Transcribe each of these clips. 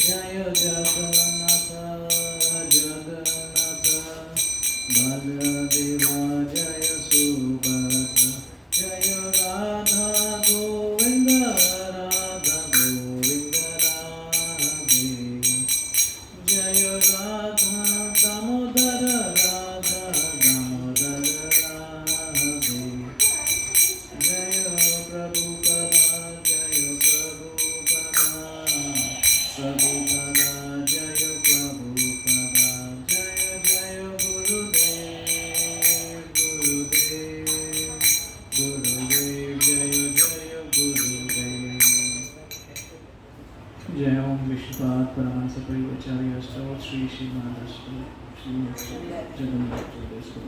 जय जगन्नाथ जगन्नाथ बलदेवा जय सुभद्रा जय राधा गोविंद राधा गोविंद राधे जय राधा दामोदर राधा दामोदर राधे जय प्रभुपदा जय प्रभुपदा प्रभुपदा जय प्रभुपदा जय जय गुरुदेव गुरुदेव गुरुदेव जय जय गुरुदेव जय ओम विश्वपाद परमहंस परिवाचार्य अष्टवत् श्री श्रीनाथस्तु श्री जगन्नाथ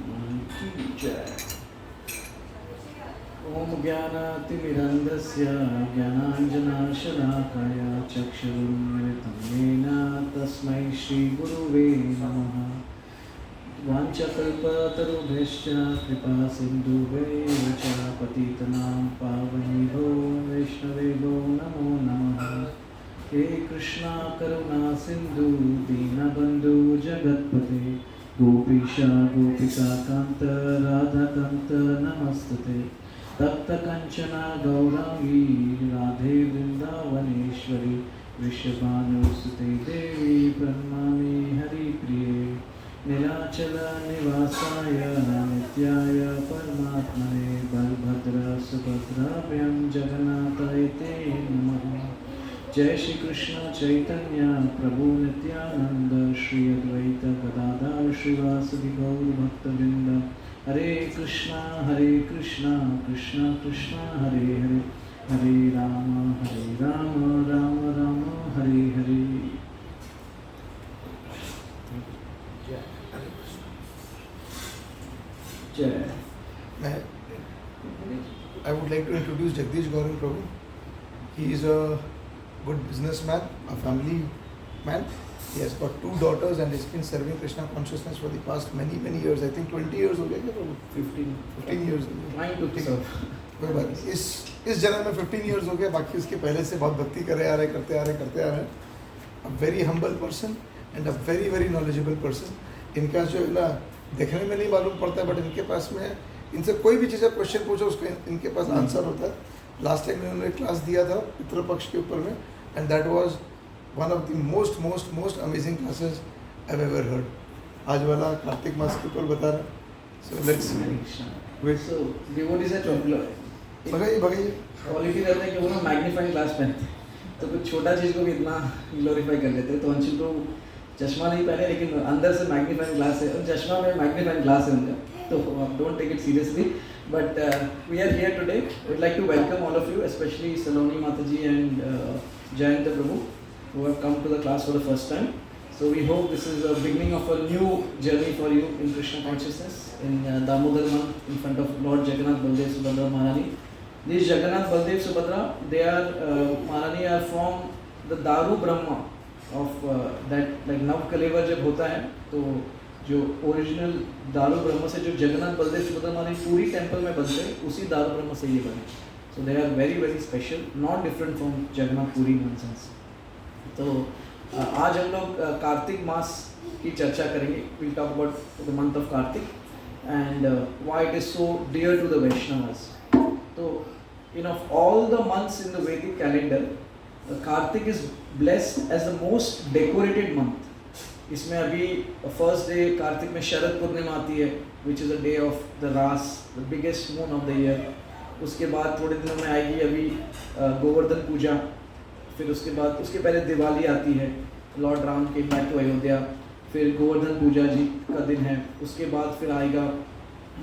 महाराज की जय। ओम ज्ञानातिमिरन्धस्य ज्ञानाञ्जनशलाकया चक्षुरुन्मिलितं येन तस्मै श्रीगुरुवे नमः। वाञ्छकल्पतरुभ्यश्च कृपासिन्धुभ्यैव च पतितनां पावनेभ्यो वैष्णवेभ्यो नमो नमः। हे कृष्णा करुणा सिन्धु दीनबन्धु जगत्पते गोपीशा गोपिकान्त राधाकान्त नमस्तुते तप्त कंचना गौरांगी राधे वृंदावनेश्वरी वृषभानुसुते देवी प्रणमामि हरिप्रिये नीलाचल निवासाय नित्याय परमात्मने बलभद्र सुभद्राभ्यां जगन्नाथाय ते नमः। जय श्री कृष्ण चैतन्य प्रभु नित्यानंद श्री अद्वैत गदाधर श्रीवासदि गौर भक्तवृंद हरे कृष्णा कृष्णा कृष्णा हरे हरे हरे राम राम राम हरे हरे। जय। I would like to introduce Jagdish Gaurav Prabhu. He is a good businessman, a family man. He has got 2 daughters and has been serving Krishna consciousness for the past many years. I think 20 years हो गए क्या प्रभु? 15 years हो गए। Trying to serve. कोई बात नहीं। इस जन्म में 15 years हो गए, बाकी उसके पहले से बहुत भक्ति करते आ रहे। A very humble person and a very knowledgeable person. इनका जो है ना देखने में नहीं मालूम पड़ता है, बट इनके पास में इनसे कोई भी चीज़ क्वेश्चन पूछो उसका इनके पास आंसर होता है। लास्ट टाइम इन्होंने क्लास दिया था पितृपक्ष के ऊपर में, and that was one of the most amazing classes I have ever heard. आज वाला कार्तिक मास के ऊपर बता रहा। So let's wait. So devotees are chocolate. भगाइए क्वालिटी रहता है कि वो ना मैग्नीफाइंग ग्लास पहनते हैं, तो कुछ छोटा चीज़ को भी इतना ग्लोरीफाई कर लेते हैं। तो अंशुल तो चश्मा नहीं पहने लेकिन अंदर से मैग्नीफाइंग ग्लास है, और चश्मा में मैग्नीफाइंग ग्लास है उनका, तो don't take it seriously. But we are here today. Would like to welcome all of you, specially Saloni Mataji and Jayant Prabhu, who have come to the class for the first time. So we hope this is the beginning of a new journey for you in Krishna consciousness in Damodar month in front of Lord Jagannath, Baldev, Subhadra, Maharani. These Jagannath, Baldev, Subhadra, they are Maharani are from the Daru Brahma of that, like Nav Kalevar जब होता है तो जो original दारू ब्रह्म से जो जगन्नाथ बलदेव सुभद्रा माता पूरी टेम्पल में बनते हैं उसी दारू ब्रह्म से ये बने। So they are very special, not different from Jagannath Puri nonsense. तो आज हम लोग कार्तिक मास की चर्चा करेंगे। Will talk about the month of Kartik and why it is so dear to the Vaishnavas. तो in of all the months in the Vedic calendar, Kartik is blessed as the most decorated month. इसमें अभी फर्स्ट डे कार्तिक में शरद पूर्णिमा आती है, which is the day of the Raas, the biggest moon of the year. उसके बाद थोड़े दिनों में आएगी अभी गोवर्धन पूजा, फिर उसके बाद उसके पहले दिवाली आती है, लॉर्ड राम के बैक टू अयोध्या, फिर गोवर्धन पूजा जी का दिन है। उसके बाद फिर आएगा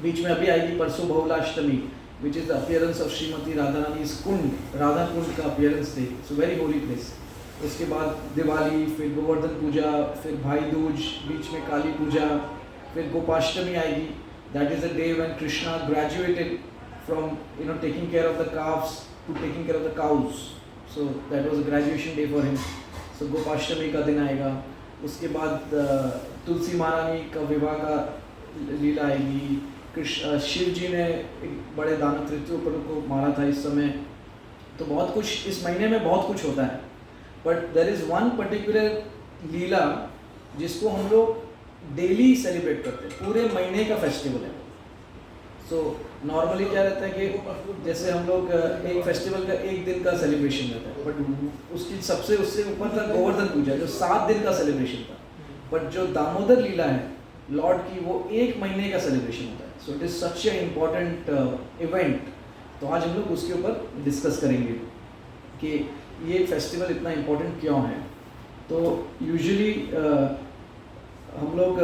बीच में अभी आएगी परसों Bahulashtami, which is the appearance of Shrimati Radha Rani Kund, Radha Kund का appearance day, so very holy place. उसके बाद दिवाली, फिर गोवर्धन पूजा, फिर भाई दूज, बीच में काली पूजा, फिर गोपाष्टमी आएगी। That is the day when Krishna graduated from taking care of the calves to taking care of the cows, so that was a graduation day for him. So Gopashtami का दिन आएगा। उसके बाद तुलसी महारानी का विवाह का लीला आएगी। शिव जी ने एक बड़े दानव ऋतु को मारा था इस समय। तो बहुत कुछ इस महीने में बहुत कुछ होता है। But there is one particular leela जिसको हम लोग डेली सेलिब्रेट करते हैं, पूरे महीने का फेस्टिवल है। सो नॉर्मली क्या रहता है कि जैसे हम लोग एक फेस्टिवल का एक दिन का सेलिब्रेशन रहता है, बट उसकी सबसे उससे ऊपर था गोवर्धन पूजा जो 7 दिन का सेलिब्रेशन था। बट जो दामोदर लीला है लॉर्ड की, वो 1 महीने का सेलिब्रेशन होता है। So it is such A important event. तो आज हम लोग उसके ऊपर डिस्कस करेंगे कि ये फेस्टिवल इतना इम्पोर्टेंट क्यों है। तो यूजुअली हम लोग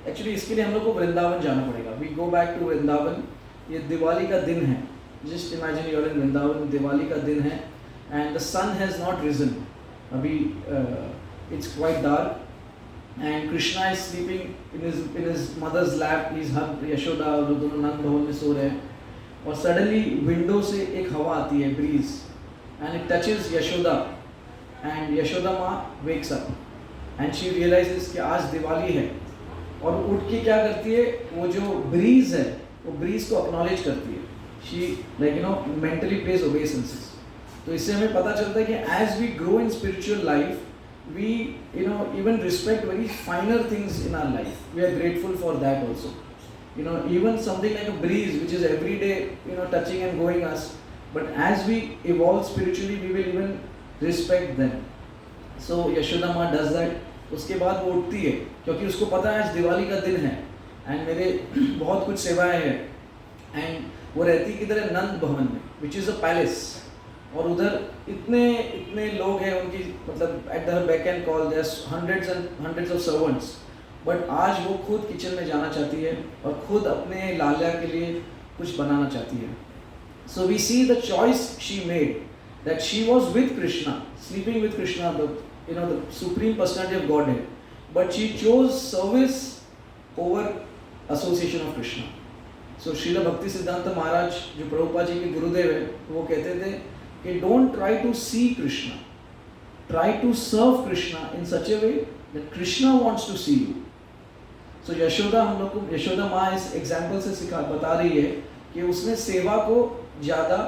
एक्चुअली इसके लिए हम लोग को वृंदावन जाना पड़ेगा। We go back to Vrindavan. ये दिवाली का दिन है, just imagine you are in Vrindavan, Diwali का दिन है and the sun has not risen. अभी it's quite dark and Krishna is sleeping in his mother's lap, he is hug Yashoda, और दोनों नंद भवन में सो रहे हैं। और सडनली विंडो से एक हवा आती है, breeze, and it touches Yashoda and Yashoda माँ wakes up and she realises कि आज दिवाली है। और उठ के क्या करती है, वो जो ब्रीज है वो ब्रीज को अक्नॉलेज करती है। She like mentally place obeisances. तो इससे हमें पता चलता है कि as we grow in spiritual life we even respect very finer things in our life. We are grateful for that also. Even something like a breeze which is every day touching and going us, but as we evolve spiritually we will even respect them. So Yashoda Ma does that. उसके बाद वो उठती है क्योंकि उसको पता है आज दिवाली का दिन है एंड मेरे बहुत कुछ सेवाएं हैं। एंड वो रहती किधर है, नंद भवन में, विच इज़ अ पैलेस। और उधर इतने लोग हैं उनकी, मतलब at the back end call there hundreds and hundreds of servants. But आज वो खुद किचन में जाना चाहती है और खुद अपने लाला के लिए कुछ बनाना चाहती है। So we see the choice she made, that she was with Krishna, sleeping with Krishna, the supreme personality of God है, but she chose service over association of Krishna. So Srila Bhakti Siddhanta महाराज जो प्रभुपाद जी के गुरुदेव है, वो कहते थे कि don't try to see Krishna, try to serve Krishna in such a way that Krishna wants to see you. So Yashoda, हम लोग को यशोदा माँ इस एग्जाम्पल से बता रही है कि उसने सेवा को ज़्यादा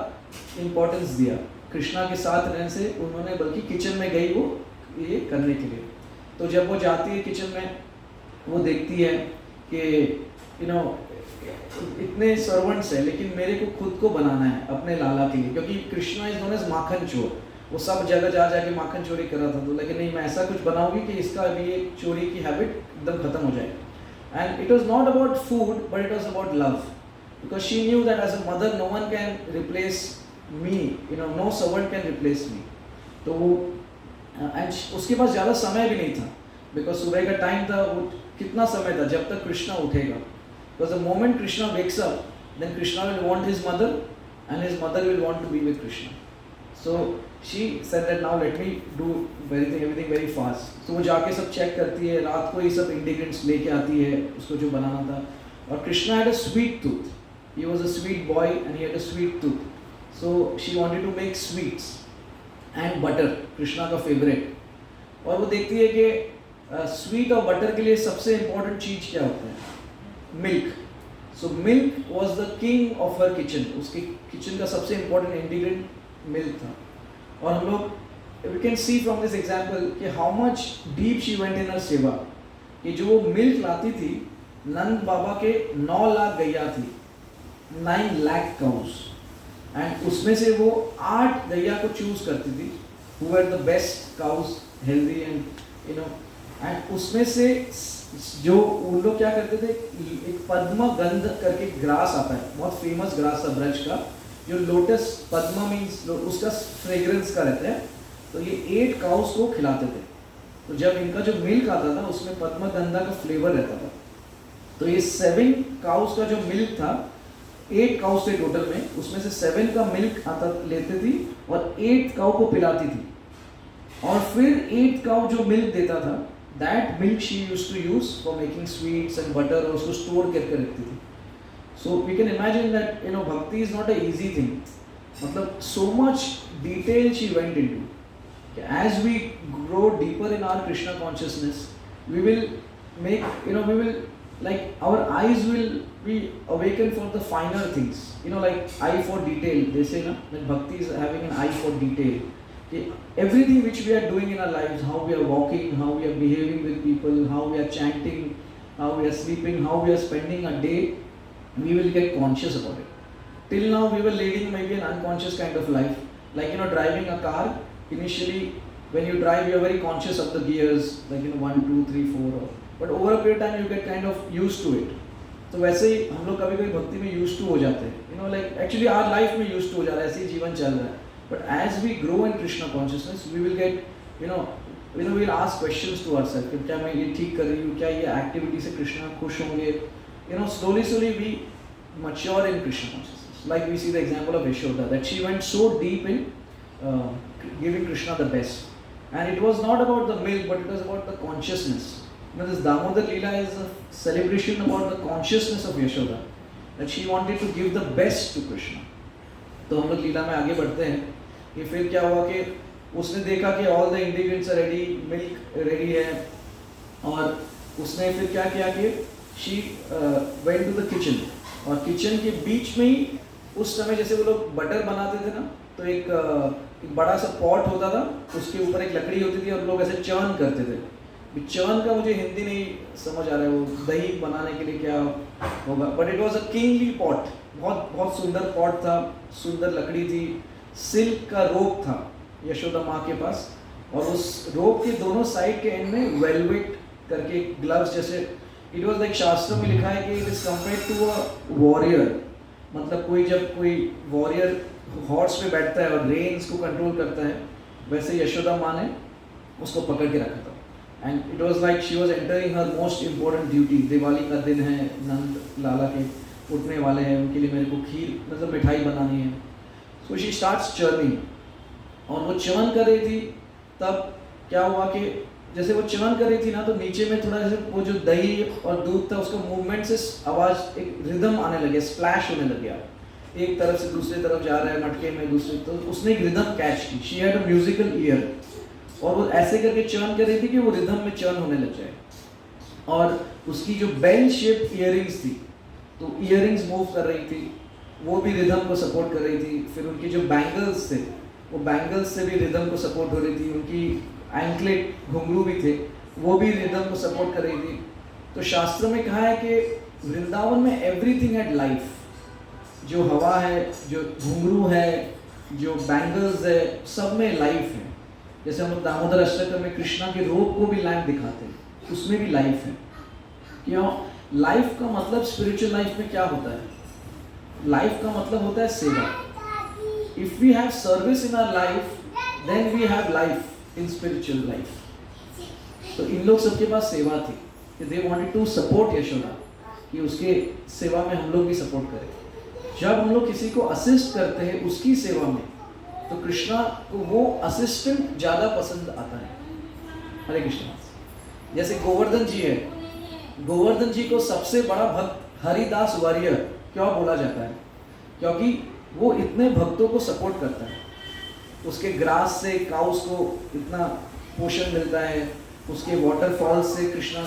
इम्पोर्टेंस दिया। कृष्णा के साथ रहने से उन्होंने बल्कि किचन में गई वो ये करने के लिए। तो जब वो जाती है किचन में, वो देखती है कि इतने सर्वेंट्स हैं लेकिन मेरे को खुद को बनाना है अपने लाला के लिए, क्योंकि कृष्णा इज नोन एज माखन चोर। वो सब जगह जाके माखन चोरी कर रहा था। तो लेकिन नहीं, मैं ऐसा कुछ बनाऊंगी कि इसका अभी ये चोरी की हैबिट एकदम खत्म हो जाए। And it was not about food but it was about love, because she knew that as a mother no one can replace me, no servant can replace me. तो वो एंड उसके पास ज़्यादा समय भी नहीं था, बिकॉज सुबह का टाइम था। वो कितना समय था जब तक कृष्णा उठेगा। Because the moment Krishna wakes up, then Krishna will want his mother and his mother will want to be with Krishna. So she said that now let me do everything very fast. So वो जाके सब check करती है, रात को ये सब ingredients लेके आती है उसको जो बनाना था। और Krishna had a sweet tooth. He was a sweet boy and he had a sweet tooth. So she wanted to make sweets and butter, Krishna का favorite. और वो देखती है कि स्वीट और बटर के लिए सबसे इम्पोर्टेंट चीज़ क्या होता है, milk. So milk was the king of her kitchen. उसके किचन का सबसे इम्पोर्टेंट इंग्रेडिएंट मिल्क था। और हम लोग we can see from this example कि how much deep she went in her seva. कि जो वो मिल्क लाती थी, नंद बाबा के 9 लाख गैया थी, 9 लाख काउस, एंड उसमें से वो 8 गैया को चूज करती थी who were the best cows, healthy and and उसमें से जो उन लोग क्या करते थे, एक पद्म गंध करके ग्रास आता है, बहुत फेमस ग्रास है ब्रज का, जो लोटस पद्मा मीन्स उसका फ्रेग्रेंस का रहता है। तो ये 8 काउस को खिलाते थे। तो जब इनका जो मिल्क आता था उसमें पद्म गंधा का फ्लेवर रहता था। तो ये 7 काउस का जो मिल्क था, 8 काउस थे टोटल में, उसमें से 7 का मिल्क आता लेते थी और 8 काउ को पिलाती थी। और फिर 8 काउ जो मिल्क देता था, that milk she used to use for making sweets and butter, और उसको स्टोर करके रखती थी। So we can imagine that bhakti is not a easy thing. मतलब so much detail she went into. As we grow deeper in our Krishna consciousness, we will make we will like our eyes will be awakened for the finer things. Like eye for detail. They say that bhakti is having an eye for detail. कि everything which we are doing in our lives, how we are walking, how we are behaving with people, how we are chanting, how we are sleeping, how we are spending a day, we will get conscious about it. Till now we were leading maybe an unconscious kind of life, like driving a car. Initially when you drive, you are very conscious of the gears, like 1 2 3 4, but over a period of time you get kind of used to it. तो वैसे ही हम लोग कभी कभी भक्ति में used to हो जाते हैं, like actually our life में used to हो जा रहा है, ऐसे ही जीवन चल रहा है. But as we grow in Krishna consciousness, we will get, we will ask questions to ourselves कि क्या मैं ये ठीक कर रही हूँ, क्या ये activity से कृष्णा खुश होंगे. Slowly we mature in Krishna consciousness. Like we see the example of Yashoda, that she went so deep in giving Krishna the best, and it was not about the milk, but it was about the consciousness. This Damodar Leela is a celebration about the consciousness of Yashoda, that she wanted to give the best to Krishna. तो हम लोग लीला में आगे बढ़ते हैं कि फिर क्या हुआ कि उसने देखा कि all the ingredients are ready, milk ready है, और उसने फिर क्या किया कि she went to the kitchen, और किचन के बीच में ही उस समय जैसे वो लोग बटर बनाते थे ना, तो एक बड़ा सा पॉट होता था, उसके ऊपर एक लकड़ी होती थी और लोग ऐसे चर्न करते थे. चर्न का मुझे हिंदी नहीं समझ आ रहा है, वो दही बनाने के लिए क्या होगा, but it was a kingly pot. बहुत सुंदर पॉट था, सुंदर लकड़ी थी, सिल्क का रोप था यशोदा माँ के पास, और उस रोप के दोनों साइड के एंड में वेलवेट करके ग्लव्स जैसे, इट वाज लाइक शास्त्रों में लिखा है कि it is compared to a warrior. मतलब जब कोई वॉरियर हॉर्स पे बैठता है और रेन्स को कंट्रोल करता है, वैसे यशोदा माँ ने उसको पकड़ के रखा था. And it was like she was entering her most important duty. Diwali का दिन है, नंद लाला के उठने वाले हैं, उनके लिए मेरे को खीर मतलब मिठाई बनानी है. सो शी स्टार्ट्स चर्निंग, और वो चर्न कर रही थी. तब क्या हुआ कि जैसे वो चर्न कर रही थी ना, तो नीचे में थोड़ा जैसे वो जो दही और दूध था उसका मूवमेंट से आवाज़, एक रिदम आने लगे, स्प्लैश होने लग गया, एक तरफ से दूसरी तरफ जा रहा है मटके में दूसरी. तो उसने एक रिदम कैच की. She had a musical year, और वो ऐसे करके चर्न कर रही थी कि वो रिदम में चर्न होने लग जाए. और उसकी जो बेल शेप ईयरिंग्स थी, तो ईयरिंग्स मूव कर रही थी, वो भी रिदम को सपोर्ट कर रही थी. फिर उनके जो बैंगल्स थे, वो बैंगल्स से भी रिदम को सपोर्ट हो रही थी. उनकी एंकलेट घुंघरू भी थे, वो भी रिदम को सपोर्ट कर रही थी. तो शास्त्र में कहा है कि वृंदावन में एवरीथिंग हैड लाइफ. जो हवा है, जो घुंघरू है, जो बैंगल्स है, सब में लाइफ है. जैसे हम लोग दामोदर अष्टकम में कृष्णा के रूप को भी लाइफ दिखाते हैं, उसमें भी लाइफ है. क्यों? लाइफ का मतलब स्पिरिचुअल लाइफ में क्या होता है? लाइफ का मतलब होता है सेवा. If we have service in our life, then we have life in spiritual life. तो इन लोग सबके पास सेवा थी कि they wanted to support Yashoda, कि उसके सेवा में हम लोग भी सपोर्ट करें. जब हम लोग किसी को असिस्ट करते हैं उसकी सेवा में, तो कृष्णा को वो असिस्टेंट ज़्यादा पसंद आता है. हरे कृष्णा. जैसे गोवर्धन जी है, गोवर्धन जी को सबसे बड़ा भक्त हरिदास वारियर क्यों बोला जाता है? क्योंकि वो इतने भक्तों को सपोर्ट करता है. उसके ग्रास से काउस को इतना पोषण मिलता है, उसके वाटरफॉल्स से कृष्णा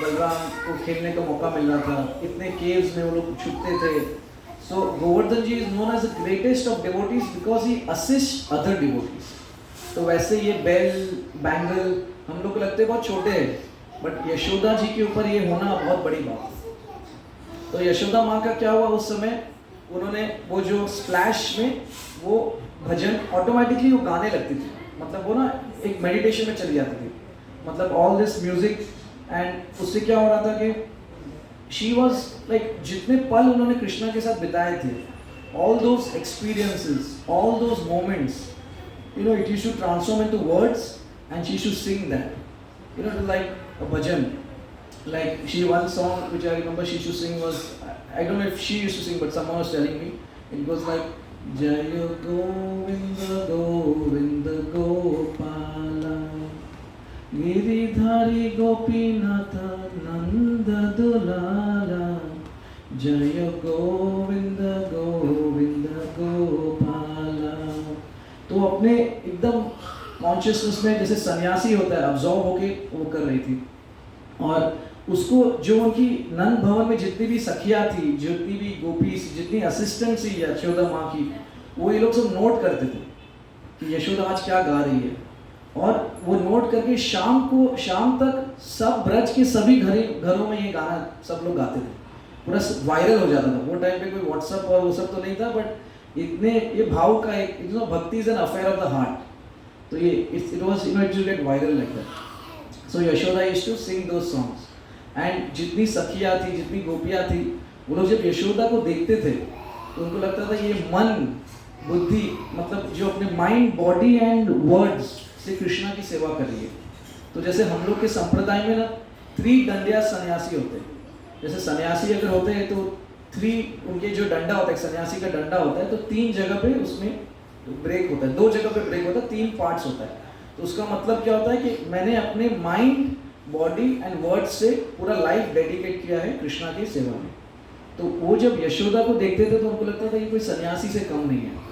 बलराम को खेलने का मौका मिल रहा था, इतने केव्स में वो लोग छुपते थे. So Govardhan ji is known as the greatest of devotees because he assists other devotees. तो वैसे ये बेल बैंगल हम लोग को लगते हैं बहुत छोटे हैं, बट यशोदा जी के ऊपर ये होना बहुत बड़ी बात है. तो यशोदा माँ का क्या हुआ उस समय, उन्होंने वो जो स्प्लैश में वो भजन ऑटोमेटिकली वो गाने लगती थी. मतलब वो ना एक मेडिटेशन में चली जाती थी. मतलब ऑल दिस म्यूजिक, एंड उससे क्या हो रहा था कि शी वॉज लाइक, जितने पल उन्होंने कृष्णा के साथ बिताए थे, all those experiences, all those moments, it used to transform into words, and she used to sing that, like a bhajan. Like one song which I remember she used to sing was, I don't know if she used to sing, but someone was telling me, it was like, Jaya Govinda Govinda Gopala Giridhari Gopinatha Nanda Dulala Jaya Govinda Govinda Gopala. तो अपने एकदम consciousness में जैसे सन्यासी होता है, absorb होके वो कर रही थी. और उसको जो उनकी नंद भवन में जितनी भी सखियाँ थी, जितनी भी गोपी, जितनी असिस्टेंट थी यशोदा माँ की, वो ये लोग सब नोट करते थे कि यशोदा आज क्या गा रही है, और वो नोट करके शाम तक सब ब्रज के सभी घरों में ये गाना सब लोग गाते थे, पूरा वायरल हो जाता था। वो टाइम पे कोई व्हाट्सअप और वो सब तो नहीं था, बट इतने ये भाव का एक bhakti is an affair of the heart, तो ये it was it get viral like that. So Yashoda used to sing those songs, and जितनी सखियाँ थी, जितनी गोपियाँ थी, वो लोग जब यशोदा को देखते थे तो उनको लगता था ये मन बुद्धि, मतलब जो अपने माइंड बॉडी एंड वर्ड्स से कृष्णा की सेवा कर रही है। तो जैसे हम लोग के संप्रदाय में ना 3 दंडिया सन्यासी होते हैं। जैसे सन्यासी अगर होते हैं तो 3 उनके जो डंडा होता है, सन्यासी का डंडा होता है, तो 3 जगह पे उसमें ब्रेक होता है, 2 जगह पे ब्रेक होता है, 3 पार्ट्स होता है। तो उसका मतलब क्या होता है कि मैंने अपने माइंड बॉडी एंड वर्ड्स से पूरा लाइफ डेडिकेट किया है कृष्णा की सेवा में। तो वो जब यशोदा को देखते थे तो उनको लगता था ये कोई सन्यासी से कम नहीं है।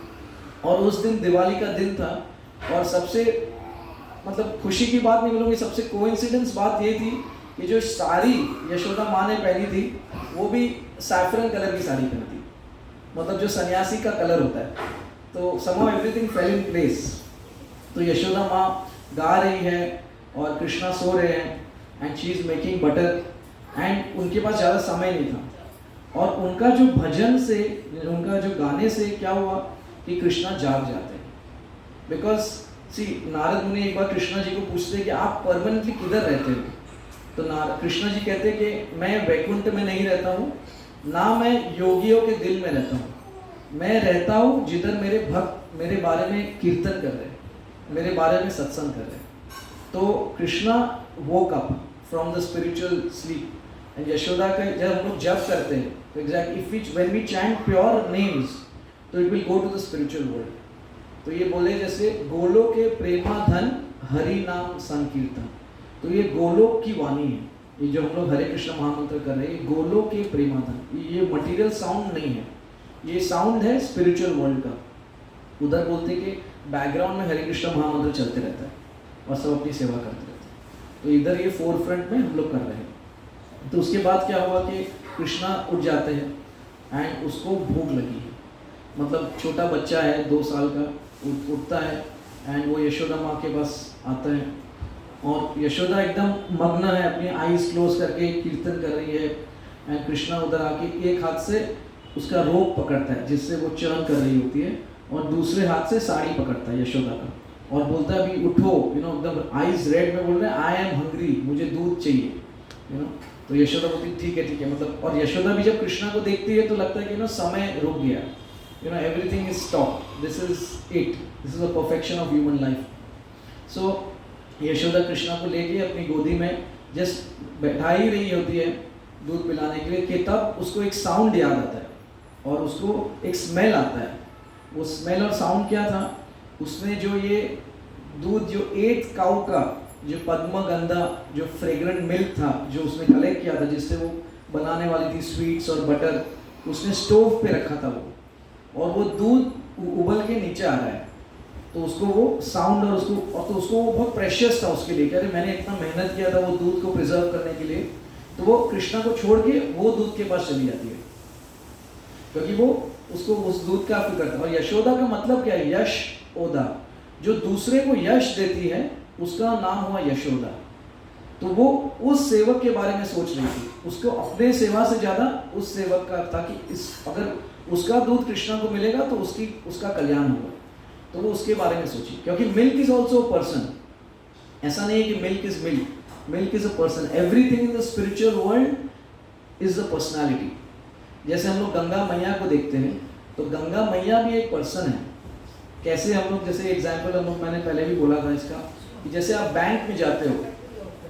और उस दिन दिवाली का दिन था, और सबसे मतलब खुशी की बात नहीं बोलूँगी, सबसे कोइंसिडेंस बात ये थी कि जो साड़ी यशोदा माँ ने पहनी थी वो भी सैफरन कलर की साड़ी पहनी थी, मतलब जो सन्यासी का कलर होता है। तो somehow everything fell in place। तो यशोदा माँ गा रही है और कृष्णा सो रहे हैं, and she is making butter, and उनके पास ज़्यादा समय नहीं था। और उनका जो भजन से, उनका जो गाने से क्या हुआ कि कृष्णा जाग जाते हैं। बिकॉज सी नारद मुनि एक बार कृष्णा जी को पूछते हैं कि आप परमानेंटली किधर रहते हो, तो कृष्णा जी कहते हैं कि मैं वैकुंठ में नहीं रहता हूँ, ना मैं योगियों के दिल में रहता हूँ, मैं रहता हूँ जिधर मेरे भक्त मेरे बारे में कीर्तन कर रहे हैं, मेरे बारे में सत्संग कर रहे हैं। तो Krishna woke up from the spiritual sleep, and Yashoda का जब हम लोग जप करते हैं तो exactly when we chant pure names तो it will go to the spiritual world। तो ये बोले जैसे गोलोक के प्रेमाधन हरि नाम संकीर्तन, तो ये गोलोक की वाणी है, ये जो हम लोग हरे कृष्ण महामंत्र कर रहे हैं, ये गोलोक के प्रेमाधन, ये मटेरियल साउंड नहीं है, ये साउंड है स्पिरिचुअल वर्ल्ड का। उधर बोलते कि बैकग्राउंड में हरे कृष्ण महामंत्र चलते रहता है और सब अपनी सेवा करते रहते हैं। तो इधर ये फोर फ्रंट में हम लोग कर रहे हैं। तो उसके बाद क्या हुआ कि कृष्णा उठ जाते हैं, एंड उसको भूख लगी है, मतलब छोटा बच्चा है 2 साल का, उठता है, एंड वो यशोदा माँ के पास आता है, और यशोदा एकदम मग्न है, अपनी आईज क्लोज करके कीर्तन कर रही है, एंड कृष्णा उधर आके एक हाथ से उसका रोप पकड़ता है जिससे वो चर्न कर रही होती है, और दूसरे हाथ से साड़ी पकड़ता है यशोदा का, और बोलता है अभी उठो, एकदम आईज रेड में बोल रहे हैं आई एम हंग्री, मुझे दूध चाहिए, तो यशोदा बोलती ठीक है, मतलब, और यशोदा भी जब कृष्णा को देखती है तो लगता है कि समय रुक गया, everything is stopped, this is the perfection of human life। so Yashoda Krishna को लेके अपनी गोदी में जस्ट बैठा ही रही होती है दूध पिलाने के लिए, कि तब उसको एक साउंड याद आता है और उसको एक स्मेल आता है। वो स्मेल और साउंड क्या था, उसमें जो ये दूध, जो 8 काऊ का जो पद्मगंधा जो फ्रेग्रेंट मिल्क था जो उसने कलेक्ट किया था, जिससे वो बनाने वाली थी स्वीट्स और बटर, उसने स्टोव पे रखा था वो, और वो दूध उबल के नीचे आ रहा है, तो उसको वो साउंड और उसको वो बहुत प्रेशियस था उसके लिए, अरे मैंने इतना मेहनत किया था वो दूध को प्रिजर्व करने के लिए, तो वो कृष्णा को छोड़ के वो दूध के पास चली जाती है, क्योंकि वो उसको उस दूध का फिक्र था। और यशोदा का मतलब क्या है, यश ओदा, जो दूसरे को यश देती है उसका नाम हुआ यशोदा। तो वो उस सेवक के बारे में सोच रही थी, उसको अपने सेवा से ज्यादा उस सेवक का था कि अगर उसका दूध कृष्णा को मिलेगा तो उसका कल्याण होगा, तो वो उसके बारे में सोची। क्योंकि milk is also a person, ऐसा नहीं है कि milk is milk, milk is a person, everything in the spiritual world is a personality. जैसे हम लोग गंगा मैया को देखते हैं, तो गंगा मैया भी एक पर्सन है। कैसे हम लोग, जैसे एग्जाम्पल हम लोग, मैंने पहले भी बोला था इसका, कि जैसे आप बैंक में जाते हो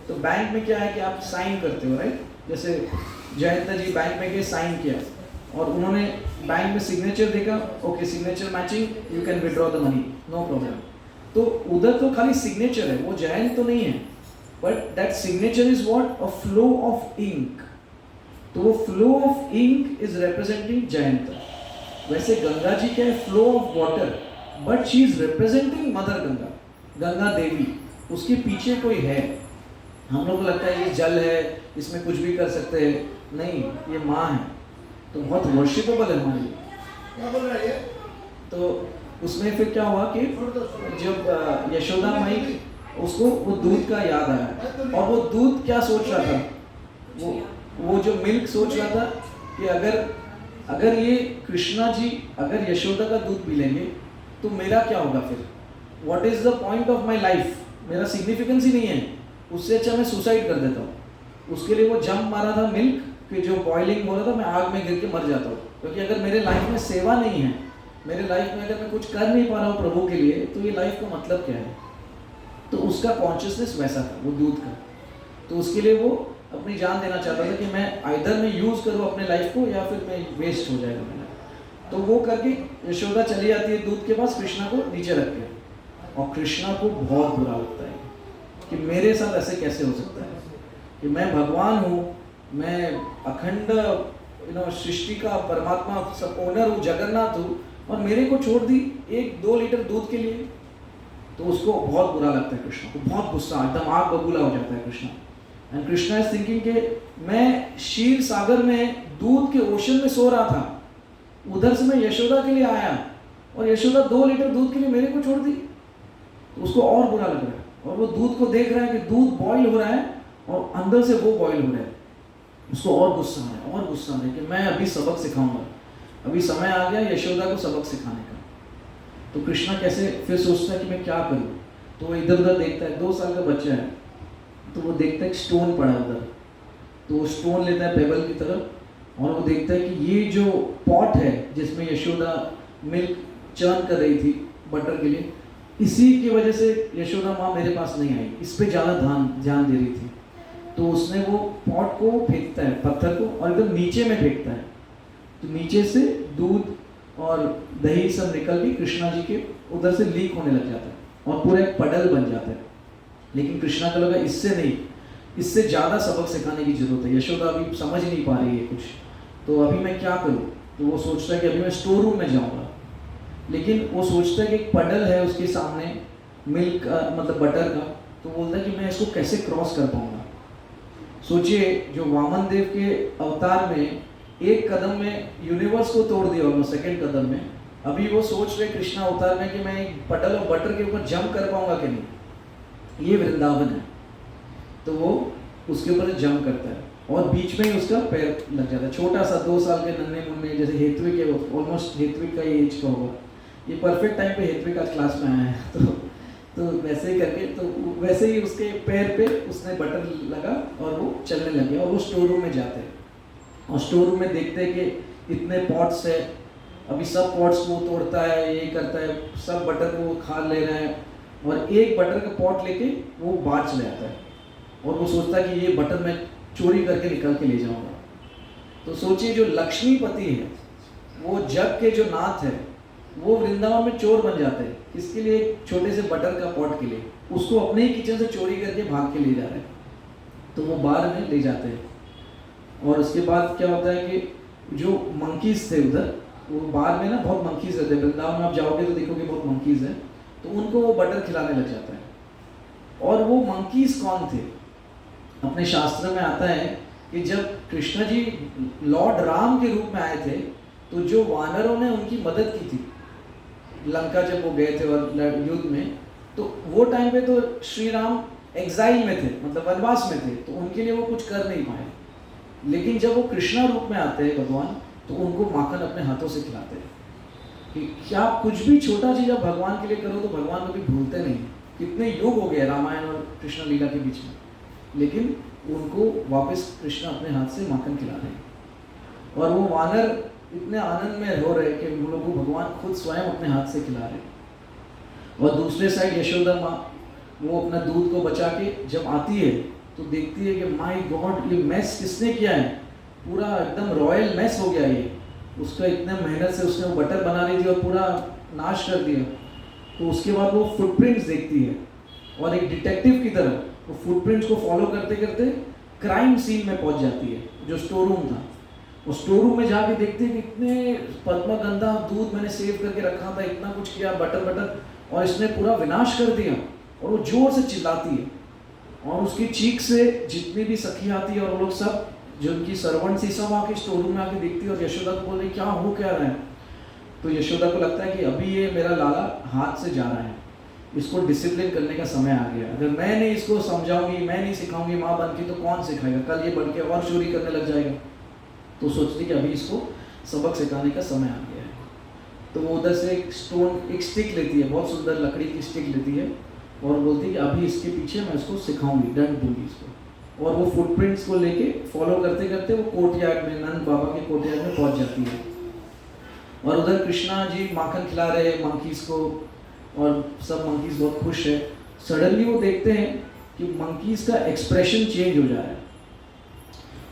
तो बैंक में क्या है कि आप साइन करते हो, राइट। जैसे जयंत जी बैंक में गए, साइन किया और उन्होंने बैंक में सिग्नेचर देखा, okay signature matching, you can withdraw the money, no problem. तो उधर तो खाली सिग्नेचर है, वो जयंत तो नहीं है, but that signature is what, a flow of ink. तो वो flow of ink is representing Jayant. वैसे गंगा जी क्या है, flow of water, but she is representing mother Ganga, Ganga Devi. उसके पीछे कोई है, हम लोग को लगता है ये जल है, इसमें कुछ भी कर सकते हैं, नहीं, ये माँ है, तो बहुत वर्शिपेबल है हमारी। क्या बोल रहा है ये? तो उसमें फिर क्या हुआ कि जब यशोदा माई उसको वो दूध का याद आया, और वो दूध क्या सोच रहा था, वो जो मिल्क सोच रहा था कि अगर ये कृष्णा जी अगर यशोदा का दूध पी लेंगे तो मेरा क्या होगा, फिर what is the point of my life, मेरा सिग्निफिकेंस ही नहीं है, उससे अच्छा मैं सुसाइड कर देता हूँ। उसके लिए वो जंप मारा था मिल्क कि जो बॉइलिंग हो रहा था, मैं आग में गिर के मर जाता हूँ, क्योंकि अगर मेरे लाइफ में सेवा नहीं है, मेरे लाइफ में अगर मैं कुछ कर नहीं पा रहा हूँ प्रभु के लिए, तो ये लाइफ का मतलब क्या है। तो उसका कॉन्शियसनेस वैसा था वो दूध का, तो उसके लिए वो अपनी जान देना चाहता था कि मैं आइदर मैं यूज़ करूँ अपने लाइफ को या फिर मैं वेस्ट हो जाएगा मेरा। तो वो करके यशोदा चली जाती है दूध के पास कृष्णा को नीचे रख के, और कृष्णा को बहुत बुरा लगता है कि मेरे साथ ऐसे कैसे हो सकता है कि मैं भगवान हूँ, मैं अखंड सृष्टि का परमात्मा सब ओनर हूँ, जगन्नाथ हूँ, और मेरे को छोड़ दी 1-2 लीटर दूध के लिए। तो उसको बहुत बुरा लगता है, कृष्णा को बहुत गुस्सा, एकदम आग बबूला हो जाता है Krishna. And Krishna is thinking कि मैं क्षीर सागर में दूध के ओशन में सो रहा था, उधर से मैं यशोदा के लिए आया और यशोदा 2 लीटर दूध के लिए मेरे को छोड़ दी। तो उसको और बुरा लग रहा है, और वो दूध को देख रहा है कि दूध बॉईल हो रहा है और अंदर से वो बॉईल हो रहा है। उसको और गुस्सा आ रहा है, और गुस्सा आ रहा है कि मैं अभी सबक सिखाऊंगा, अभी समय आ गया यशोदा को सबक सिखाने का। तो कृष्णा कैसे फिर सोचता है कि मैं क्या करूं, तो वो इधर उधर देखता है, 2 साल का बच्चा है, तो वो देखता है कि स्टोन पड़ा उधर, तो वो स्टोन लेता है पेबल की तरफ, और वो देखता है कि ये जो पॉट है जिसमें यशोदा मिल्क चर्न कर रही थी बटर के लिए, इसी की वजह से यशोदा माँ मेरे पास नहीं आई, इस पे ज़्यादा ध्यान दे रही थी। तो उसने वो पॉट को फेंकता है, पत्थर को, और एकदम नीचे में फेंकता है, तो नीचे से दूध और दही सब निकल के कृष्णा जी के उधर से लीक होने लग जाता है और पूरा एक पडल बन जाता है। लेकिन कृष्णा को लगा इससे नहीं, इससे ज़्यादा सबक सिखाने की जरूरत है, यशोदा अभी समझ नहीं पा रही है कुछ, तो अभी मैं क्या करूँ। तो वो सोचता है कि अभी मैं स्टोर रूम में जाऊँगा, लेकिन वो सोचता है कि एक पडल है उसके सामने मिल्क मतलब बटर का, तो बोलता है कि मैं इसको कैसे क्रॉस कर पाऊँगा। सोचिए जो वामन देव के अवतार में एक कदम में यूनिवर्स को तोड़ दिया उन्होंने, सेकंड कदम में, अभी वो सोच रहे कृष्णा अवतार में कि मैं एक पटल और बटर के ऊपर जंप कर पाऊंगा कि नहीं। ये वृंदावन है, तो वो उसके ऊपर जंप करता है और बीच में ही उसका पैर लग जाता है। छोटा सा 2 साल के नन्हे मुन्ने, जैसे हेत्विक है, ऑलमोस्ट हेत्विक का एज का होगा, ये परफेक्ट टाइम पे हेत्विक आज क्लास में आया है, तो वैसे ही करके, तो वैसे ही उसके पैर पे उसने बटर लगा और वो चलने लग गया। और वो स्टोर रूम में जाते हैं और स्टोर रूम में देखते हैं कि इतने पॉट्स है, अभी सब पॉट्स को तोड़ता है, ये करता है, सब बटर को खा ले रहे हैं, और एक बटर का पॉट लेके वो बाहर चले जाता है और वो सोचता है कि ये बटर मैं चोरी करके निकल के ले जाऊंगा। तो सोचिए जो लक्ष्मीपति है, वो जग के जो नाथ है, वो वृंदावन में चोर बन जाते हैं, इसके लिए एक छोटे से बटर का पॉट के लिए, उसको अपने ही किचन से चोरी करके भाग के ले जा रहे हैं। तो वो बार में ले जाते हैं, और उसके बाद क्या होता है कि जो मंकीज थे उधर, वो बार में ना बहुत मंकीज रहते हैं, वृंदावन में आप जाओगे तो देखोगे बहुत मंकीज है, तो उनको वो बटर खिलाने लग जाता है। और वो मंकीज कौन थे, अपने शास्त्र में आता है कि जब कृष्ण जी लॉर्ड राम के रूप में आए थे, तो जो वानरों ने उनकी मदद की थी लंका जब वो गए थे और युद्ध में, तो वो टाइम पे तो श्री राम एग्जाइल में थे, मतलब वनवास में थे, तो उनके लिए वो कुछ कर नहीं पाए। लेकिन जब वो कृष्णा रूप में आते हैं भगवान, तो उनको माखन अपने हाथों से खिलाते हैं। कि क्या कुछ भी छोटा चीज़ आप भगवान के लिए करो तो भगवान कभी भूलते नहीं। कितने युग हो गए रामायण और कृष्ण लीला के बीच में, लेकिन उनको वापस कृष्ण अपने हाथ से माखन खिला रहे हैं। और वो वानर इतने आनंद में हो रहे कि उन लोगों को भगवान खुद स्वयं अपने हाथ से खिला रहे। और दूसरे साइड यशोदा माँ वो अपना दूध को बचा के जब आती है, तो देखती है कि माय गॉड, ये मैस किसने किया है, पूरा एकदम रॉयल मैस हो गया ये, उसका इतने मेहनत से उसने वो बटर बना रही थी और पूरा नाश कर दिया। तो उसके बाद वो फुटप्रिंट्स देखती है, और एक डिटेक्टिव की तरह वो फुटप्रिंट्स को फॉलो करते करते क्राइम सीन में पहुंच जाती है, जो स्टोर रूम था। वो स्टोर रूम में जाके देखते हैं कि इतने पद्मगंधा दूध मैंने सेव करके रखा था, इतना कुछ किया, बटर, और इसने पूरा विनाश कर दिया। और वो जोर से चिल्लाती है, और उसकी चीख से जितनी भी सखी आती है और वो लोग सब जो उनकी सर्वेंट सी सब आके स्टोर रूम में आके देखती है, और यशोदा को बोल रही क्या हो क्या रहा है। तो यशोदा को लगता है कि अभी ये मेरा लाला हाथ से जा रहा है, इसको डिसिप्लिन करने का समय आ गया। अगर मैं नहीं इसको समझाऊंगी, मैं नहीं सिखाऊंगी माँ बन के, तो कौन सिखाएगा? कल ये बढ़ के और चोरी करने लग जाएगा। तो सोचती कि अभी इसको सबक सिखाने का समय आ गया है। तो वो उधर से एक स्टिक लेती है, बहुत सुंदर लकड़ी की स्टिक लेती है, और बोलती है कि अभी इसके पीछे मैं इसको सिखाऊंगी, दंड दूंगी इसको। और वो फुटप्रिंट्स को लेके फॉलो करते करते वो कोर्टयार्ड में, नंद बाबा के कोर्टयार्ड में पहुंच जाती है। और उधर कृष्णा जी माखन खिला रहे हैं मंकीज को, और सब मंकीज बहुत खुश है। सडनली वो देखते हैं कि मंकीज का एक्सप्रेशन चेंज हो जा रहा है।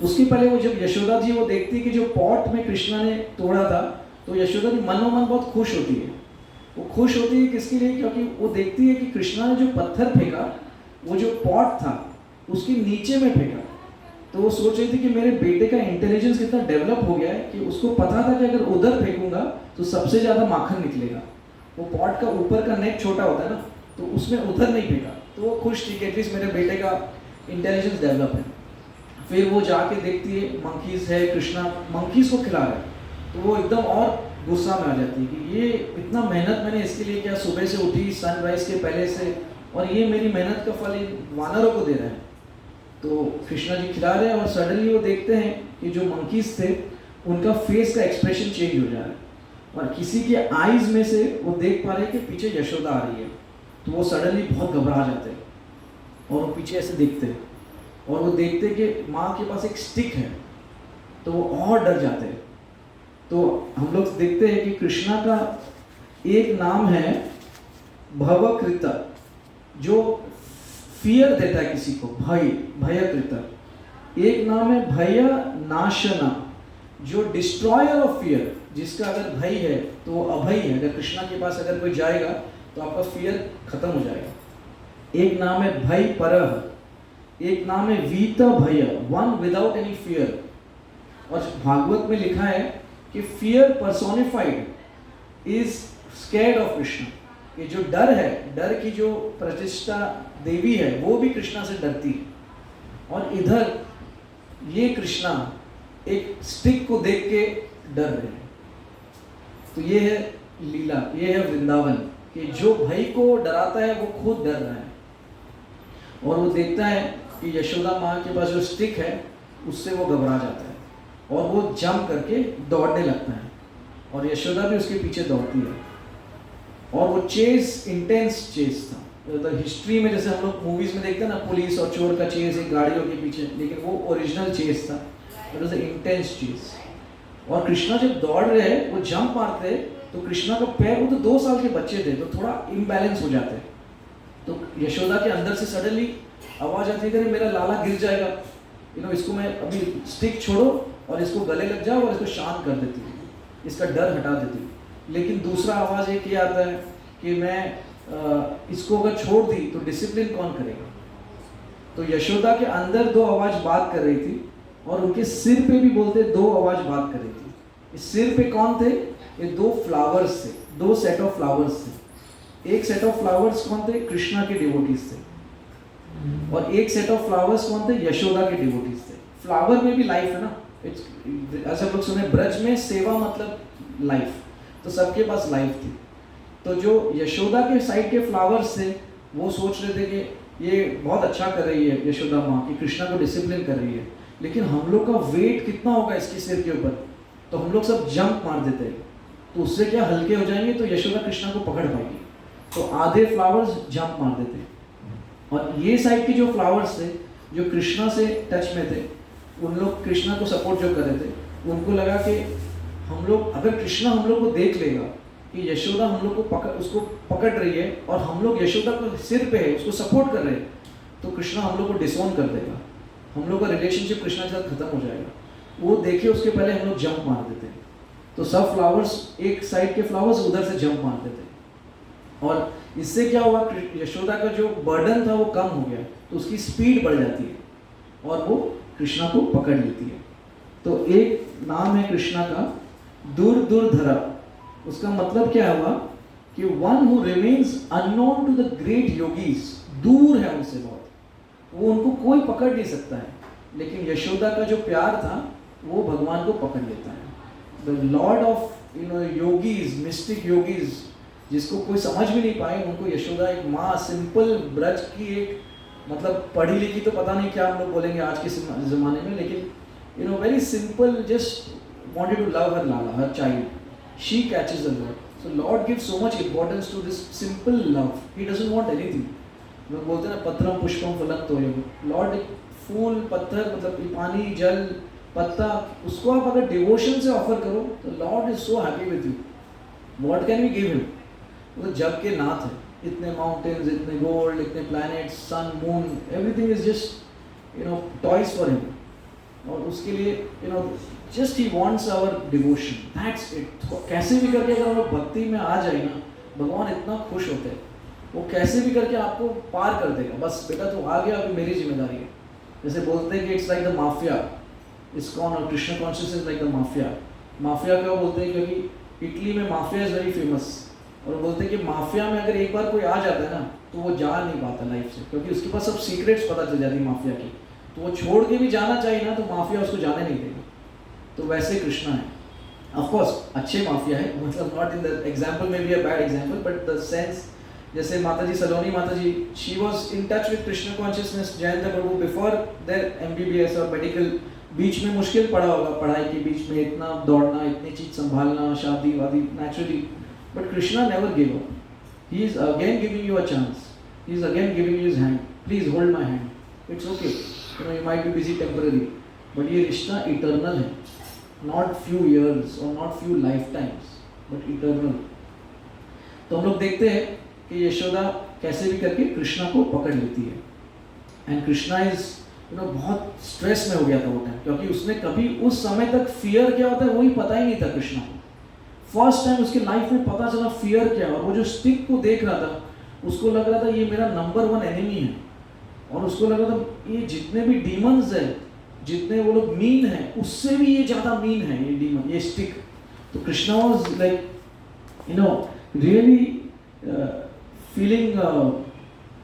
उसके पहले वो जब यशोदा जी वो देखती है कि जो पॉट में कृष्णा ने तोड़ा था, तो यशोदा जी मनोमन बहुत खुश होती है। वो खुश होती है किसके लिए? क्योंकि वो देखती है कि कृष्णा ने जो पत्थर फेंका, वो जो पॉट था उसके नीचे में फेंका। तो वो सोच रही थी कि मेरे बेटे का इंटेलिजेंस कितना डेवलप हो गया है कि उसको पता था कि अगर उधर फेंकूंगा तो सबसे ज़्यादा माखन निकलेगा। वो पॉट का ऊपर का नेक छोटा होता है ना, तो उसमें उधर नहीं फेंका। तो वो खुश थी कि एटलीस्ट मेरे बेटे का इंटेलिजेंस डेवलप है। फिर वो जाके देखती है मंकीज है, कृष्णा मंकीज को खिला रहा है। तो वो एकदम और गुस्सा में आ जाती है कि ये इतना मेहनत मैंने इसके लिए किया, सुबह से उठी सनराइज के पहले से, और ये मेरी मेहनत का फल इन वानरों को दे रहा है। तो कृष्णा जी खिला रहे हैं, और सडनली वो देखते हैं कि जो मंकीज थे उनका फेस का एक्सप्रेशन चेंज हो जा रहा है, और किसी के आईज में से वो देख पा रहे हैं कि पीछे यशोदा आ रही है। तो वो सडनली बहुत घबरा जाते हैं, और वो पीछे ऐसे देखते हैं, और वो देखते हैं कि माँ के पास एक स्टिक है। तो वो और डर जाते हैं। तो हम लोग देखते हैं कि कृष्णा का एक नाम है भवकृत, जो फियर देता है किसी को, भयकृत। एक नाम है भय नाशना, जो डिस्ट्रॉयर ऑफ फियर, जिसका अगर भय है तो वो अभय है। अगर कृष्णा के पास अगर कोई जाएगा तो आपका फियर खत्म हो जाएगा। एक नाम है भय परह, एक नाम है वीत भय, वन विदाउट एनी फियर। और भागवत में लिखा है कि fear personified is scared of Krishna, कि जो डर है, डर की जो प्रतिष्ठा देवी है, वो भी कृष्णा से डरती है। और इधर ये कृष्णा एक स्टिक को देख के डर रहे हैं। तो ये है लीला, ये है वृंदावन, कि जो भाई को डराता है वो खुद डर रहा है। और वो देखता है कि यशोदा माँ के पास जो स्टिक है उससे वो घबरा जाता है, और वो जंप करके दौड़ने लगता है, और यशोदा भी उसके पीछे दौड़ती है। और वो चेस इंटेंस चेस था। तो हिस्ट्री में जैसे हम लोग मूवीज में देखते हैं ना, पुलिस और चोर का चेस एक गाड़ियों के पीछे, लेकिन वो ओरिजिनल चेस था, इट वाज इंटेंस चेस। और कृष्णा जब दौड़ रहे हैं, वो जंप मारते हैं, तो कृष्णा का पैर, वो तो 2 साल के बच्चे थे, तो थोड़ा इम्बैलेंस हो जाते हैं। तो यशोदा के अंदर से सडनली आवाज आती है कि मेरा लाला गिर जाएगा, इसको मैं अभी स्टिक छोड़ो और इसको गले लग जाओ और इसको शांत कर देती हूँ, इसका डर हटा देती हूँ। लेकिन दूसरा आवाज एक ये आता है कि मैं इसको अगर छोड़ दी तो डिसिप्लिन कौन करेगा। तो यशोदा के अंदर 2 आवाज बात कर रही थी, और उनके सिर पे भी बोलते 2 आवाज बात कर रही थी। इस सिर पे कौन थे? ये 2 फ्लावर्स थे, 2 सेट ऑफ फ्लावर्स थे। एक सेट ऑफ फ्लावर्स कौन थे? कृष्णा के डिवोटीज थे, और एक सेट ऑफ फ्लावर्स कौन थे? यशोदा के डिवोटीज थे। फ्लावर में भी लाइफ है ना, ऐसे लोग सुने ब्रज में सेवा मतलब लाइफ, तो सबके पास लाइफ थी। तो जो यशोदा के साइड के फ्लावर्स थे वो सोच रहे थे कि ये बहुत अच्छा कर रही है यशोदा माँ, कि कृष्णा को डिसिप्लिन कर रही है, लेकिन हम लोग का वेट कितना होगा इसके सिर के ऊपर, तो हम लोग सब जंप मार देते हैं, तो उससे क्या हल्के हो जाएंगे, तो यशोदा कृष्णा को पकड़ पाएगी। तो आधे फ्लावर्स जंप मार देते हैं, और ये साइड के जो फ्लावर्स थे जो कृष्णा से टच में थे, उन लोग कृष्णा को सपोर्ट जो कर रहे थे, उनको लगा कि हम लोग, अगर कृष्णा हम लोग को देख लेगा कि यशोदा हम लोग को उसको पकड़ रही है और हम लोग यशोदा को सिर पे है उसको सपोर्ट कर रहे हैं, तो कृष्णा हम लोग को डिसोन कर देगा, हम लोग का रिलेशनशिप कृष्णा के साथ खत्म हो जाएगा। वो देखे उसके पहले हम लोग जंप मार देते हैं। तो सब फ्लावर्स, एक साइड के फ्लावर्स उधर से जंप मार देते, और इससे क्या हुआ, यशोदा का जो बर्डन था वो कम हो गया, तो उसकी स्पीड बढ़ जाती है और वो कृष्णा को पकड़ लेती है। तो एक नाम है कृष्णा का दूर दूर धरा, उसका मतलब क्या हुआ कि one who remains unknown to the great yogis, दूर है उनसे बहुत, वो उनको कोई पकड़ नहीं सकता है, लेकिन यशोदा का जो प्यार था वो भगवान को पकड़ लेता है। The Lord of yogis, mistake yogis जिसको कोई समझ भी नहीं पाए, उनको यशोदा एक माँ, सिंपल ब्रज की एक, मतलब पढ़ी लिखी तो पता नहीं क्या हम लोग बोलेंगे आज के ज़माने में, लेकिन very simple, just wanted to love her Lala, her child. She catches the Lord. So Lord gives so much importance to this simple love. He doesn't want anything. लोग बोलते हैं ना पत्रम पुष्पम फलम तोयम. Lord एक फूल, पत्थर, मतलब पानी, जल, पत्ता, उसको आप अगर डिवोशन से ऑफर करो तो Lord is so happy with you. What can we give him? वो तो जग के नाथ है. इतने माउंटेन्स, इतने गोल्ड, इतने planets, sun, moon, everything is just toys for him. और उसके लिए जस्ट ही wants our devotion, that's it. कैसे भी करके अगर हम लोग भक्ति में आ जाए ना, भगवान इतना खुश होते हैं, वो कैसे भी करके आपको पार कर देगा. बस बेटा तू आ गया, अभी मेरी जिम्मेदारी है. जैसे बोलते हैं कि it's like the mafia, ISKCON और Krishna consciousness like the mafia. Mafia क्यों बोलते हैं? क्योंकि इटली में माफिया इज़ वेरी फेमस. और बोलते हैं कि माफिया में अगर एक बार कोई आ जाता है ना तो वो जा नहीं पाता लाइफ से, क्योंकि उसके पास सब सीक्रेट्स पता चल जाती माफिया की. तो वो छोड़ के भी जाना चाहिए ना तो माफिया उसको जाने नहीं देगा. तो वैसे कृष्णा है. ऑफ कोर्स अच्छे माफिया है, मतलब नॉट इन द एग्जांपल में be a bad example, but the sense, जैसे Mataji Saloni Mataji, she was in touch with Krishna consciousness, Jayant Prabhu, before their MBBS और मेडिकल. बीच में मुश्किल पड़ा होगा, पढ़ाई के बीच में इतना दौड़ना, इतनी चीज संभालना, शादी वादी, naturally. But Krishna never give up. He is again giving you a chance. He is again giving you his hand. Please hold my hand. It's okay, you might be busy temporary, but ये रिश्ता eternal है. Not few years और not few life times, but eternal. तो हम लोग देखते हैं कि यशोदा कैसे भी करके कृष्णा को पकड़ लेती है. एंड कृष्णा इज बहुत स्ट्रेस में हो गया था वो टाइम, क्योंकि उसने कभी उस समय तक फियर क्या होता है वही पता ही नहीं था कृष्णा को. फर्स्ट टाइम उसके लाइफ में पता चला फियर क्या. और वो जो स्टिक को देख रहा था, उसको लग रहा था ये मेरा नंबर 1 एनिमी है. और उसको लग रहा था ये जितने भी डीमंस है, जितने वो लोग मीन है, उससे भी ये ज़्यादा मीन है ये डीमन, ये स्टिक. तो Krishna was like really feeling,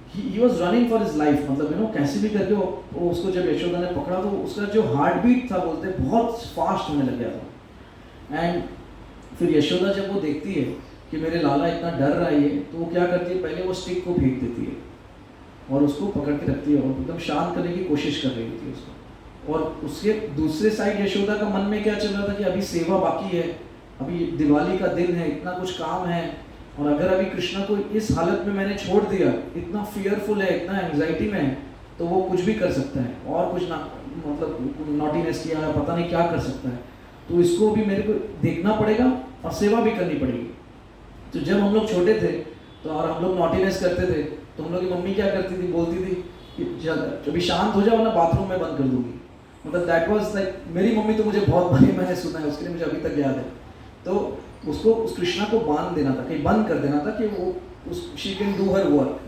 he was running for his life. मतलब कैसे भी करके वो उसको जब यशोदा ने पकड़ा तो उसका जो हार्ट बीट था, बोलते बहुत फास्ट होने लग गया था. एंड फिर यशोदा जब वो देखती है कि मेरे लाला इतना डर रहा है, तो वो क्या करती है, पहले वो स्टिक को फेंक देती है और उसको पकड़ के रखती है और एकदम शांत करने की कोशिश कर रही थी उसको. और उसके दूसरे साइड यशोदा का मन में क्या चल रहा था कि अभी सेवा बाकी है, अभी दिवाली का दिन है, इतना कुछ काम है, और अगर अभी कृष्णा को इस हालत में मैंने छोड़ दिया, इतना फियरफुल है, इतना एंग्जाइटी में है, तो वो कुछ भी कर सकता है और कुछ ना, मतलब नॉटीनेस किया है, पता नहीं क्या कर सकता है. तो इसको भी मेरे को देखना पड़ेगा और सेवा भी करनी पड़ेगी. तो जब हम लोग छोटे थे तो और हम लोग नॉटीनेस करते थे तो हम लोग की मम्मी क्या करती थी, बोलती थी कि अभी शांत हो जाओ ना, बाथरूम में बंद कर दूंगी. मतलब दैट वाज लाइक, मेरी मम्मी तो मुझे बहुत बारी मैंने सुना है, उसके लिए मुझे अभी तक याद है. तो उसको उस कृष्णा को बांध देना था, कहीं बंद कर देना था कि वो उस she can do her work.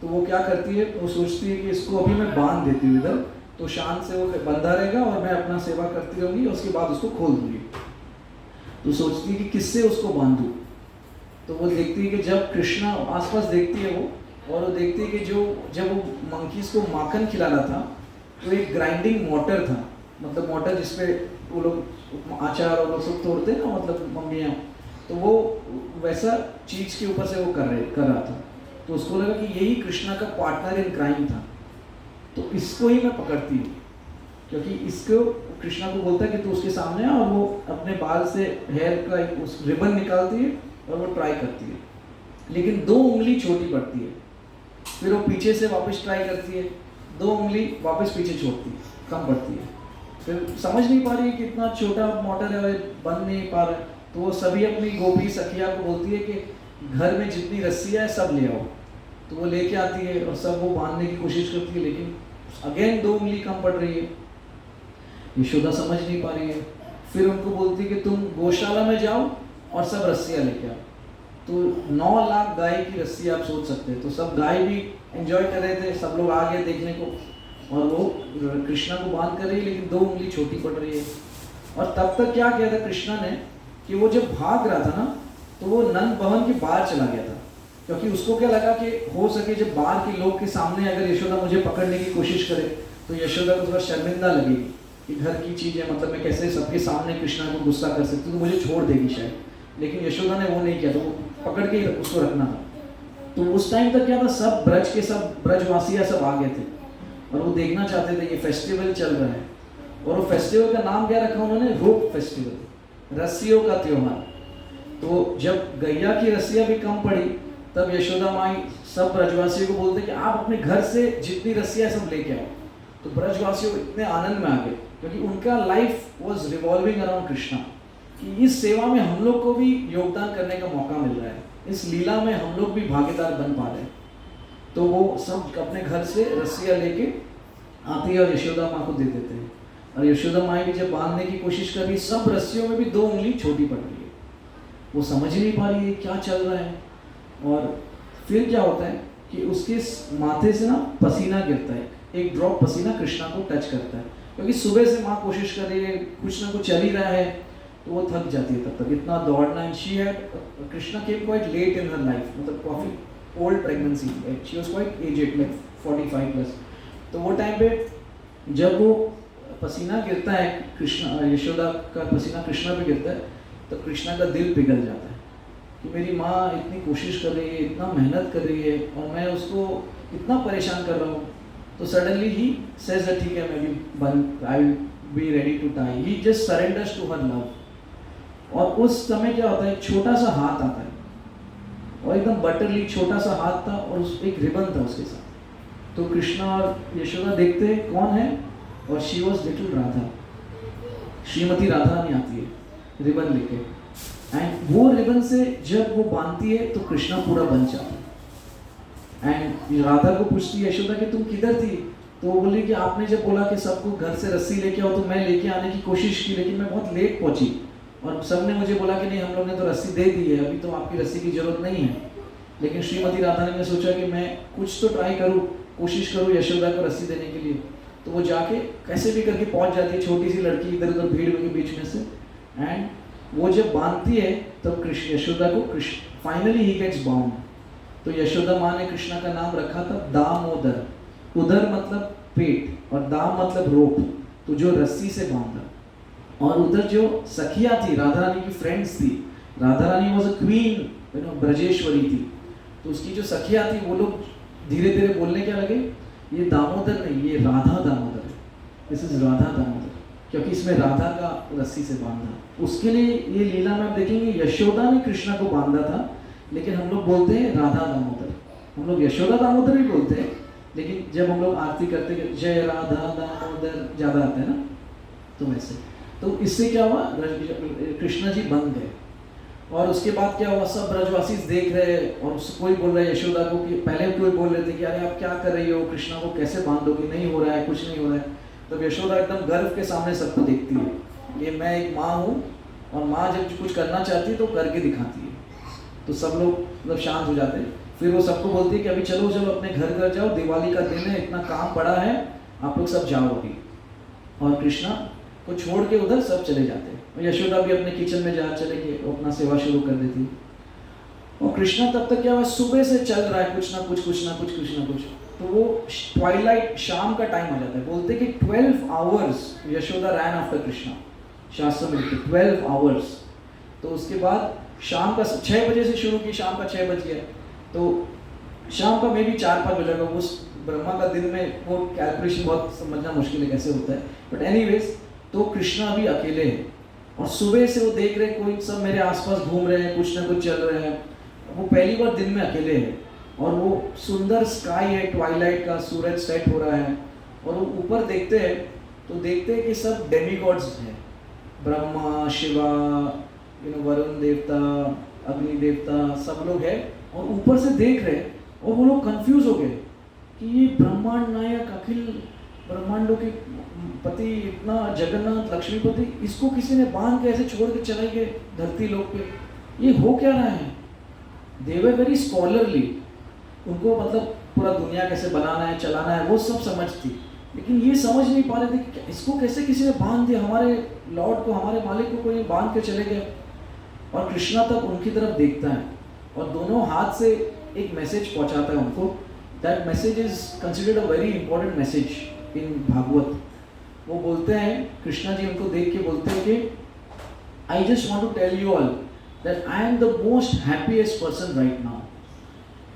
तो वो क्या करती है, वो सोचती है कि इसको अभी मैं बांध देती हूँ इधर, तो शांत से वो बंधा रहेगा और मैं अपना सेवा करती रहूँगी, और उसके बाद उसको खोल दूँगी. तो सोचती है कि किससे उसको बांधूँ. तो वो देखती है कि जब कृष्णा आसपास देखती है वो, और वो देखती है कि जब वो मंकीज को माखन खिला रहा था, तो एक ग्राइंडिंग मोटर था, मतलब मोटर जिसपे वो लोग अचार और लोग सब तोड़ते हैं ना, मतलब मम्मियाँ, तो वो वैसा चीज़ के ऊपर से वो कर रहा था. तो उसको लगा कि यही कृष्णा का पार्टनर इन क्राइम था, तो इसको ही मैं पकड़ती हूँ. क्योंकि इसको कृष्णा को बोलता है कि तू उसके सामने आ, और वो अपने बाल से हेयर का एक उस रिबन निकालती है और वो ट्राई करती है, लेकिन 2 उंगली छोटी पड़ती है. फिर वो पीछे से वापस ट्राई करती है, 2 उंगली वापस पीछे छोड़ती है, कम पड़ती है. फिर समझ नहीं पा रही है कि इतना छोटा मोटर है, बन नहीं पा रहा है. तो वो सभी अपनी गोपी सखिया को बोलती है कि घर में जितनी रस्सियाँ है सब ले आओ. तो वो लेके आती है और सब वो बांधने की कोशिश करती है, लेकिन अगेन 2 उंगली कम पड़ रही है. यशोदा समझ नहीं पा रही है. फिर उनको बोलती है कि तुम गौशाला में जाओ और सब रस्सियाँ लेके आओ. तो 9 लाख गाय की रस्सी आप सोच सकते हैं. तो सब गाय भी एंजॉय कर रहे थे, सब लोग आ गए देखने को, और वो कृष्णा को बांध कर रही है, लेकिन 2 उंगली छोटी पड़ रही है. और तब तक क्या किया था कृष्णा ने कि वो जब भाग रहा था ना, तो वो नंद भवन के बाहर चला गया था, क्योंकि उसको क्या लगा कि हो सके जब बाहर के लोग के सामने अगर यशोदा मुझे पकड़ने की कोशिश करे तो यशोदा को थोड़ा शर्मिंदा लगेगी कि घर की चीज़ है, मतलब मैं कैसे सबके सामने कृष्णा को गुस्सा कर सकती हूँ, तो मुझे छोड़ देगी शायद. लेकिन यशोदा ने वो नहीं किया, तो वो पकड़ के उसको रखना था। तो उस टाइम तक क्या था, सब ब्रज के सब ब्रजवासी सब आ गए थे और वो देखना चाहते थे ये फेस्टिवल चल रहा है। और वो फेस्टिवल का नाम क्या रखा उन्होंने, रोप फेस्टिवल, रस्सियों का त्योहार। तो जब गैया की रस्सियाँ भी कम पड़ी तब यशोदा माई सब ब्रजवासियों को बोलते कि आप अपने घर से जितनी रस्सियाँ सब लेके आओ। तो ब्रजवासियों इतने आनंद में आ गए क्योंकि उनका life was revolving around Krishna, कि इस सेवा में हम लोग को भी योगदान करने का मौका मिल रहा है, इस लीला में हम लोग भी भागीदार बन पा रहे हैं। तो वो सब अपने घर से रस्सियाँ लेके आती है और यशोदा माँ को दे देते हैं। और यशोदा माँ भी जब बांधने की कोशिश कर रही, सब रस्सियों में भी 2 उंगली छोटी पड़ रही है, वो समझ नहीं पा रही है क्या चल रहा है। और फिर क्या होता है कि उसके माथे से ना पसीना गिरता है, एक ड्रॉप पसीना कृष्णा को टच करता है, क्योंकि सुबह से माँ कोशिश कर रही है, कुछ ना कुछ चल ही रहा है, तो वो थक जाती है तब तक इतना दौड़ना। And she had, Krishna came quite late in her life, मतलब काफ़ी old pregnancy, she was quite aged, like 45 plus. तो वो टाइम पे जब वो पसीना गिरता है, कृष्णा यशोदा का पसीना कृष्णा पे गिरता है, तो कृष्णा का दिल पिघल जाता है कि मेरी माँ इतनी कोशिश कर रही है, इतना मेहनत कर रही है और मैं उसको इतना परेशान कर रहा हूँ। तो सडनली ही सेज दैट ठीक है, मैं भी I will be ready to die, he just surrenders to her love. और उस समय क्या होता है, एक छोटा सा हाथ आता है और एकदम बटरली छोटा सा हाथ था और उस एक रिबन था उसके साथ। तो कृष्णा और यशोदा देखते हैं कौन है, और she was little Radha, Shrimati Radha Rani आती है रिबन लेके। एंड वो रिबन से जब वो बांधती है तो कृष्णा पूरा बन जाता है। एंड राधा को पूछती है यशोदा कि तुम किधर थी, तो वो बोली कि आपने जब बोला कि सबको घर से रस्सी लेके आओ तो मैं लेके आने की कोशिश की, लेकिन मैं बहुत लेट पहुंची और सबने मुझे बोला कि नहीं हम लोग ने तो रस्सी दे दी है, अभी तो आपकी रस्सी की जरूरत नहीं है। लेकिन श्रीमती राधा ने सोचा कि मैं कुछ तो ट्राई करूँ, कोशिश करूँ यशोदा को रस्सी देने के लिए। तो वो जाके कैसे भी करके पहुंच जाती है, छोटी सी लड़की इधर उधर भीड़ के बीच में से। एंड वो जब बांधती है तब यशोदा को फाइनली ही गेट्स बाउंड। तो यशोदा माँ ने कृष्णा का नाम रखा था दामोदर, उदर मतलब पेट और दाम मतलब रोप, तो जो रस्सी से बांधा। और उधर जो सखिया थी, राधा रानी की फ्रेंड्स थी, Radha Rani was a queen, Brajeshwari थी, तो उसकी जो सखिया थी वो लोग धीरे धीरे बोलने क्या लगे, ये दामोदर नहीं, ये राधा दामोदर है, दिस इज राधा दामोदर, क्योंकि इसमें राधा का रस्सी से बांधा। उसके लिए ये लीला में आप देखेंगे यशोदा ने कृष्णा को बांधा था, लेकिन हम लोग बोलते हैं राधा दामोदर, हम लोग यशोदा दामोदर भी बोलते हैं, लेकिन जब हम लोग आरती करते हैं जय राधा दामोदर ज़्यादा आता है ना, तो वैसे। तो इससे क्या हुआ, कृष्णा जी बन गए। और उसके बाद क्या हुआ, सब ब्रजवासी देख रहे और कोई बोल रहा है यशोदा को कि पहले कोई बोल रहे थे कि अरे आप क्या कर रही हो, कृष्णा को कैसे बांधोगी, नहीं हो रहा है, कुछ नहीं हो रहा है। तब यशोदा एकदम गर्व के सामने सबको देखती है कि मैं एक माँ हूँ और माँ जब कुछ करना चाहती है तो करके दिखाती है। तो सब लोग मतलब शांत हो जाते हैं। फिर वो सबको बोलती है कि अभी चलो चलो अपने घर जाओ, दिवाली का दिन है, इतना काम पड़ा है, आप लोग सब जाओ अभी। और कृष्णा को छोड़ के उधर सब चले जाते हैं और यशोदा भी अपने किचन में जा चले के अपना सेवा शुरू कर देती। और कृष्णा तब तक क्या हुआ, सुबह से चल रहा है कुछ ना कुछ। तो वो ट्वाइलाइट, शाम का टाइम आ जाता है। बोलते कि 12 आवर्स यशोदा रैन आफ्टर कृष्णा, शास्त्र में लिखते 12 आवर्स। तो उसके बाद शाम का 6 बजे से शुरू की, शाम का 6 बज गया, तो शाम का मे भी 4-5 बजे का, उस ब्रह्मा का दिन में वो कैलकुलेशन बहुत समझना मुश्किल है कैसे होता है, बट एनीवेज। तो कृष्णा भी अकेले हैं और सुबह से वो देख रहे कोई सब मेरे आसपास घूम रहे हैं, कुछ ना कुछ चल रहे हैं। वो पहली बार दिन में अकेले हैं और वो सुंदर स्काई है, ट्वाइलाइट का, सूरज सेट हो रहा है और वो ऊपर देखते हैं तो देखते हैं कि सब डेमीगॉड्स हैं, ब्रह्मा, शिवा, वरुण देवता, अग्नि देवता, सब लोग हैं। और ऊपर से देख रहे और वो लोग कंफ्यूज हो गए कि ये ब्रह्मांड नायक, अखिल ब्रह्मांडों के पति, इतना जगन्नाथ लक्ष्मीपति, इसको किसी ने बांध के ऐसे छोड़ के चले गए धरती लोक पे, ये हो क्या रहा है। दे वर वेरी स्कॉलरली, उनको मतलब पूरा दुनिया कैसे बनाना है, चलाना है, वो सब समझ थी, लेकिन ये समझ नहीं पा रहे थे कि इसको कैसे किसी ने बांध दिया, हमारे लॉर्ड को, हमारे मालिक को कोई बांध के चले गए। और कृष्णा तब उनकी तरफ देखता है और दोनों हाथ से एक मैसेज पहुंचाता है उनको। That message is considered a very important message in Bhagavat. वो बोलते हैं, कृष्णा जी उनको देख के बोलते हैं कि I just want to tell you all that I am the most happiest person right now.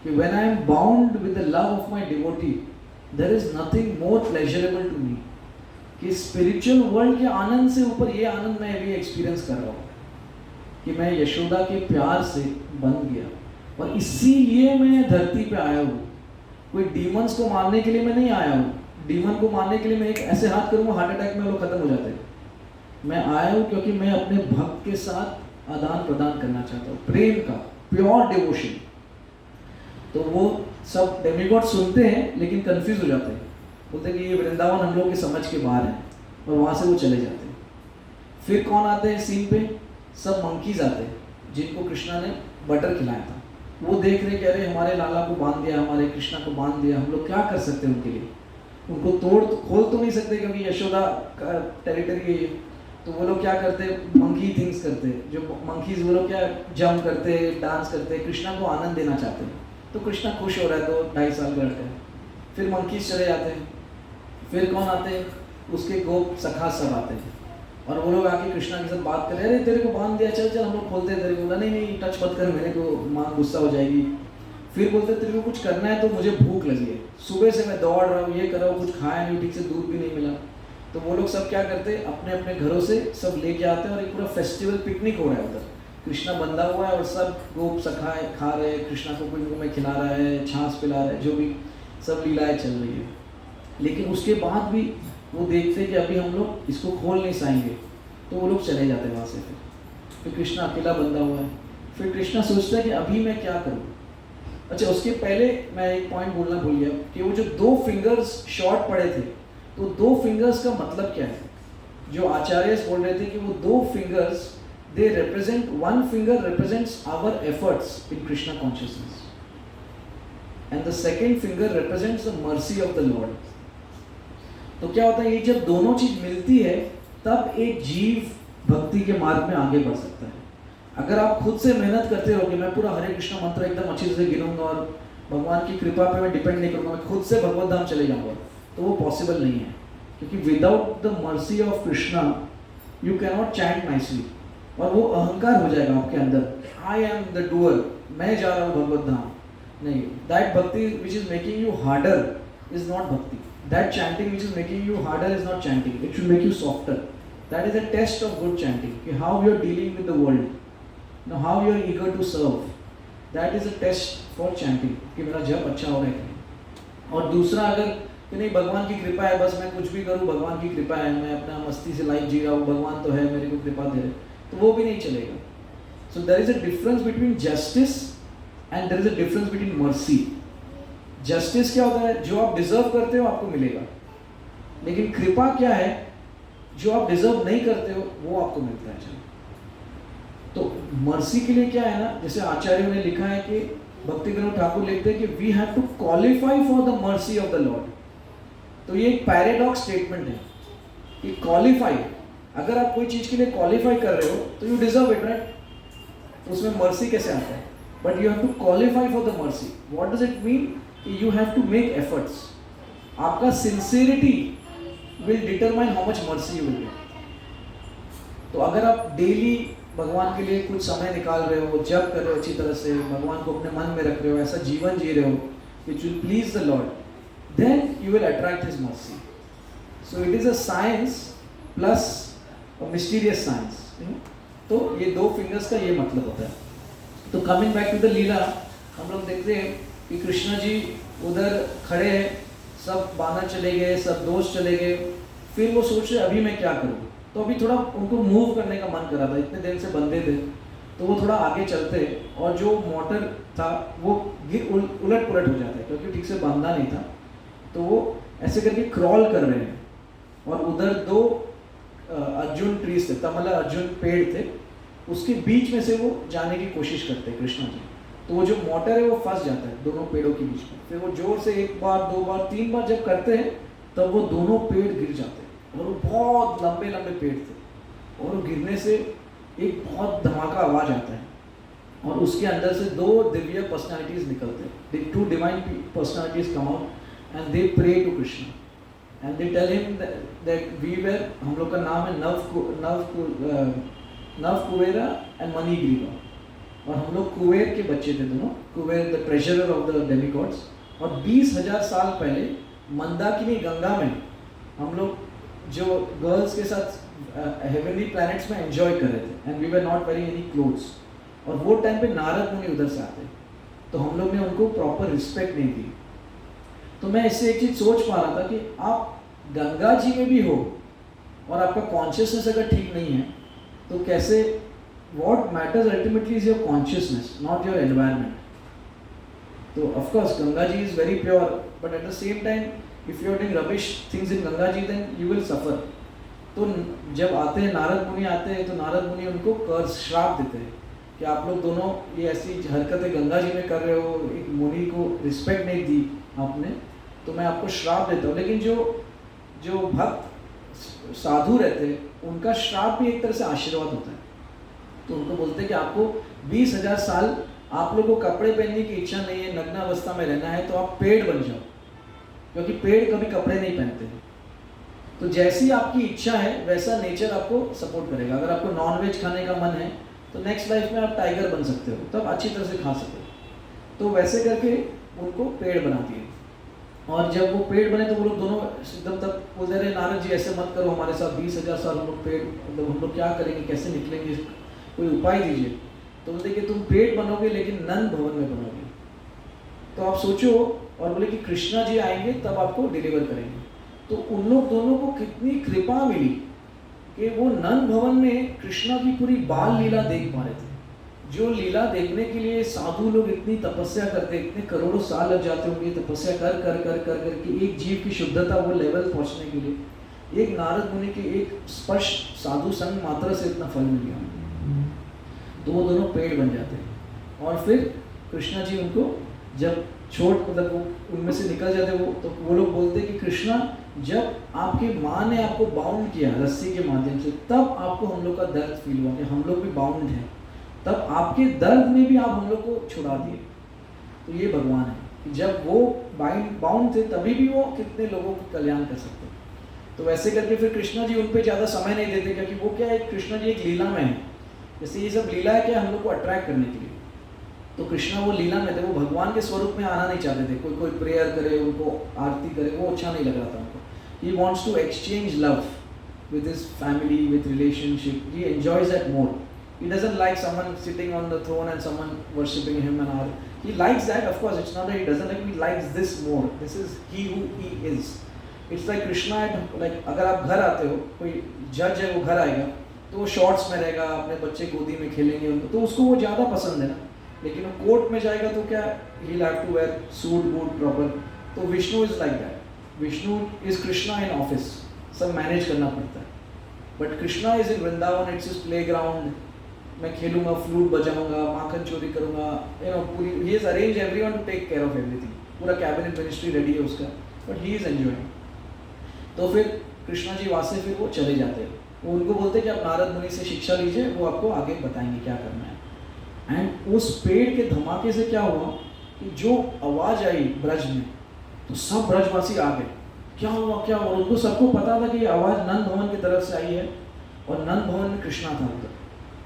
When I am bound with the love of my devotee, there is nothing more pleasurable to me. कि spiritual world के आनंद से ऊपर ये आनंद मैं अभी experience कर रहा हूँ कि मैं यशोदा के प्यार से बंध गया, और इसीलिए मैं धरती पे आया हूँ. कोई डीमंस को मारने के लिए मैं नहीं आया हूँ. डीमन को मारने के लिए मैं एक ऐसे हाथ करूँगा हार्ट अटैक में लोग खत्म हो जाते हैं. मैं आया हूँ क्योंकि मैं अपने भक्त के साथ आदान प्रदान करना चाहता हूँ, प्रेम का, प्योर डिवोशन. तो वो सब डेमिगॉड सुनते हैं लेकिन कंफ्यूज हो जाते हैं, बोलते हैं कि ये वृंदावन हम लोग के समझ के बाहर है, और वहाँ से वो चले जाते हैं. फिर कौन आते हैं सीन पे? सब मंकीज आते हैं जिनको कृष्णा ने बटर खिलाया था. वो देख रहे कि अरे हमारे लाला को बांध दिया, हमारे कृष्णा को बांध दिया, हम लोग क्या कर सकते हैं उनके लिए? उनको खोल तो नहीं सकते क्योंकि यशोदा का टेरिटरी है. तो वो लोग क्या करते हैं? मंकी थिंग्स करते हैं. जो मंकीज वो लोग क्या जंप करते, डांस करते, कृष्णा को आनंद देना चाहते हैं. तो कृष्णा खुश हो रहा है, तो 2.5 साल का लड़का है. फिर मंकीज चले जाते हैं. फिर कौन आते हैं? उसके गोप सखा सब आते हैं, और वो लोग आके कृष्णा के साथ बात करें, अरे तेरे को बांध दिया, चल चल हम लोग खोलते हैं तेरे को. बोला नहीं टच मत कर, मेरे को माँ गुस्सा हो जाएगी. फिर बोलते तेरे को कुछ करना है तो मुझे भूख लगी है, सुबह से मैं दौड़ रहा हूँ, ये कर रहा हूँ, कुछ खाया नहीं, ठीक से दूध भी नहीं मिला. तो वो लोग सब क्या करते, अपने अपने घरों से सब लेके आते हैं, और एक पूरा फेस्टिवल पिकनिक हो रहा है उधर. कृष्णा बंधा हुआ है और सब गोप सखाए खा रहे हैं, कृष्णा को कोई में खिला रहा है, छाछ पिला रहा है, जो भी सब लीलाएं चल रही है. लेकिन उसके बाद भी वो देखते हैं कि अभी हम लोग इसको खोल नहीं पाएंगे, तो वो लोग चले जाते हैं वहाँ से. फिर कृष्णा अकेला बंधा हुआ है. फिर कृष्णा सोचता है कि अभी मैं क्या करूँ. अच्छा, उसके पहले मैं एक पॉइंट बोलना भूल गया कि वो जो 2 फिंगर्स शॉर्ट पड़े थे, तो 2 फिंगर्स का मतलब क्या है? जो आचार्य बोल रहे थे कि वो 2 fingers they represent, one finger represents our efforts in Krishna consciousness, and the second finger represents the mercy of the Lord. तो क्या होता है, ये जब दोनों चीज मिलती है तब एक जीव भक्ति के मार्ग में आगे बढ़ सकता है. अगर आप खुद से मेहनत करते रहो कि मैं पूरा हरे कृष्ण मंत्र एकदम अच्छे से गिनूंगा और भगवान की कृपा पे मैं डिपेंड नहीं करूंगा, मैं खुद से भगवत धाम चले जाऊंगा, तो वो पॉसिबल नहीं है. क्योंकि without the mercy of Krishna you can not chant nicely. और वो अहंकार हो जाएगा आपके अंदर, आई एम द डूअर, मैं जा रहा हूँ भगवत धाम. नहीं, that bhakti which is making you harder is not bhakti. That chanting which is making you harder is not chanting. It should make you softer. That is a test of good chanting, कि how you are dealing with the world, no how you are eager to serve. That is a test for chanting, कि मेरा जप अच्छा हो रहा है. और दूसरा, अगर कि नहीं भगवान की कृपा है, बस मैं कुछ भी करूँ भगवान की कृपा है, मैं अपना मस्ती से लाइफ जी रहा हूँ, भगवान तो है मेरे को कृपा दे रहे, तो वो भी नहीं चलेगा. So there is a difference between justice and there is a difference between mercy. Justice क्या होता है? जो आप डिजर्व करते हो आपको मिलेगा. लेकिन कृपा क्या है? जो आप डिजर्व नहीं करते हो वो आपको मिलता है. तो मर्सी के लिए क्या है ना, जैसे आचार्यों ने लिखा है कि भक्ति विनोद ठाकुर लिखते हैं कि we have to qualify for the mercy of the lord. तो ये एक पैराडॉक्स स्टेटमेंट है कि क्वालिफाई, अगर आप कोई चीज के लिए क्वालिफाई कर रहे हो तो यू डिजर्व इट, राइट? तो उसमें मर्सी कैसे आता है? But you have to qualify for the mercy. What does it mean? You have to make efforts. आपका sincerity will determine how much mercy you will get. तो अगर आप daily भगवान के लिए कुछ समय निकाल रहे हो, जप कर रहे हो अच्छी तरह से, भगवान को अपने मन में रख रहे हो, ऐसा जीवन जी रहे हो which will please the Lord, then you will attract his mercy. So it is a science plus a mysterious science, you know? तो ये 2 फिंगर्स का ये मतलब होता है. तो कमिंग बैक टू द लीला, हम लोग देखते हैं कि कृष्णा जी उधर खड़े हैं, सब बानर चले गए, सब दोस्त चले गए. फिर वो सोच रहे अभी मैं क्या करूँ. तो अभी थोड़ा उनको मूव करने का मन कर रहा था, इतने दिन से बंधे थे, तो वो थोड़ा आगे चलते, और जो मोटर था वो उलट पुलट हो जाता है क्योंकि ठीक से बांधा नहीं था. तो वो ऐसे करके क्रॉल कर रहे हैं, और उधर 2 अर्जुन ट्रीज थे, तमला अर्जुन पेड़ थे, उसके बीच में से वो जाने की कोशिश करते हैं कृष्णा जी. तो वो जो मोटर है वो फंस जाता है दोनों पेड़ों के बीच में. फिर वो जोर से 1 बार 2 बार 3 बार जब करते हैं तब वो दोनों पेड़ गिर जाते हैं. और वो बहुत लंबे लंबे पेड़ थे, और वो गिरने से एक बहुत धमाका आवाज आता है, और उसके अंदर से 2 दिव्य पर्सनालिटीज निकलते हैं. 2 divine personalities come out and they pray to Krishna and they tell him that we were, हम लोग का नाम है नव कुबेरा and मणिग्रीवा. और हम लोग कुबेर के बच्चे थे दोनों, Kuber the treasurer of the demigods, और 20,000 साल पहले मंदाकिनी गंगा में हम लोग जो गर्ल्स के साथ हेवनली प्लैनेट्स में एंजॉय कर रहे थे, and we were not very any clothes, और वो टाइम पे नारद मुनि उधर से आते, तो हम लोग ने उनको प्रॉपर रिस्पेक्ट नहीं दी। तो मैं इससे एक चीज़ सोच पा रहा था कि आप गंगा जी में भी हो और आपका कॉन्शियसनेस अगर ठीक नहीं है तो कैसे, what matters ultimately is your consciousness, not your environment. So of course Ganga ji is very pure, but at the same time if you are doing rubbish things in Ganga ji then you will suffer. तो जब आते हैं नारद मुनि आते हैं तो नारद मुनि उनको कर्स श्राप देते हैं कि आप लोग दोनों ये ऐसी हरकतें गंगा जी में कर रहे हो, एक मुनि को रिस्पेक्ट नहीं दी आपने, तो मैं आपको श्राप देता हूँ। लेकिन जो भक्त साधु रहते हैं उनका श्राप भी एक तरह से आशीर्वाद होता है। तो उनको बोलते हैं कि आपको 20,000 साल आप लोगों को कपड़े पहनने की इच्छा नहीं है, नग्न अवस्था में रहना है, तो आप पेड़ बन जाओ, क्योंकि पेड़ कभी कपड़े नहीं पहनते। तो जैसी आपकी इच्छा है वैसा नेचर आपको सपोर्ट करेगा। अगर आपको नॉनवेज खाने का मन है तो नेक्स्ट लाइफ में आप टाइगर बन सकते हो, तब अच्छी तरह से खा सकते हो। तो वैसे करके उनको पेड़ बनाती है, और जब वो पेड़ बने तो वो लोग दोनों एकदम तक बोलते रहे नारद जी ऐसे मत करो हमारे साथ, 20,000 साल हम लोग पेड़, मतलब हम लोग क्या करेंगे, कैसे निकलेंगे, कोई उपाय दीजिए। तो बोलते कि तुम पेड़ बनोगे लेकिन नंद भवन में बनोगे। तो आप सोचो, और बोले कि कृष्णा जी आएंगे तब आपको डिलीवर करेंगे। तो उन लोग दोनों को कितनी कृपा मिली कि वो नंद भवन में कृष्णा की पूरी बाल लीला देख पा रहे थे। जो लीला देखने के लिए साधु लोग इतनी तपस्या करते, इतने करोड़ों साल लग जाते होंगे तपस्या कर कर कर कर कर के एक जीव की शुद्धता वो लेवल पहुंचने के लिए, एक नारद मुनि के एक स्पर्श साधु संग मात्र से इतना फल मिल गया। तो वो दोनों पेड़ बन जाते हैं, और फिर कृष्णा जी उनको जब मतलब वो उनमें से निकल जाते वो, तो वो लोग बोलते कि कृष्णा जब आपकी माँ ने आपको बाउंड किया रस्सी के माध्यम से, तब आपको हम लोग का दर्द फील हुआ कि हम लोग भी बाउंड हैं, तब आपके दर्द में भी आप हम लोग को छुड़ा दिए। तो ये भगवान है कि जब वो बाउंड थे तभी भी वो कितने लोगों का कल्याण कर सकते। तो वैसे करके फिर कृष्णा जी उन पर ज़्यादा समय नहीं देते, क्योंकि वो क्या है, कृष्णा जी एक लीला में है। जैसे ये सब लीला है क्या, हम लोग को अट्रैक्ट करने के लिए। तो कृष्णा वो लीला में थे, वो भगवान के स्वरूप में आना नहीं चाहते थे। कोई प्रेयर करे, उनको आरती करे, वो अच्छा नहीं लग रहा था उनको। He wants to exchange love with his family, with relationship. He enjoys that more. He doesn't like someone sitting on the throne and someone worshipping him and all. He likes that, of course. It's not that he doesn't like. He likes this more. This is he who he is. It's like Krishna. Like अगर आप घर आते हो, कोई जज है वो घर आएगा, तो वो शॉर्ट्स में रहेगा, अपने बच्चे गोदी में खेलेंगे उनको, तो उसको वो ज़्यादा पसंद है ना। लेकिन वो कोर्ट में जाएगा तो क्या, he'll have to wear suit, boot, proper. तो Vishnu is like that. Vishnu is Krishna in office. सब मैनेज करना पड़ता है। But Krishna is in Vrindavan, it's his playground. मैं खेलूंगा, फ्लूट बजाऊंगा, माखन चोरी करूंगा, पूरी he is arrange everyone to take care of everything. पूरा कैबिनेट मिनिस्ट्री रेडी है उसका, बट ही इज एंजॉयिंग। तो फिर कृष्णा जी वहाँ से फिर वो चले जाते हैं। वो उनको बोलते हैं कि आप नारद मुनि से शिक्षा लीजिए, वो आपको आगे बताएंगे क्या करना है। एंड उस पेड़ के धमाके से क्या हुआ कि जो आवाज़ आई ब्रज में, तो सब ब्रजवासी आ गए, क्या हुआ क्या हुआ। उनको सबको पता था कि ये आवाज़ नंद भवन की तरफ से आई है, और नंद भवन में कृष्णा था उधर।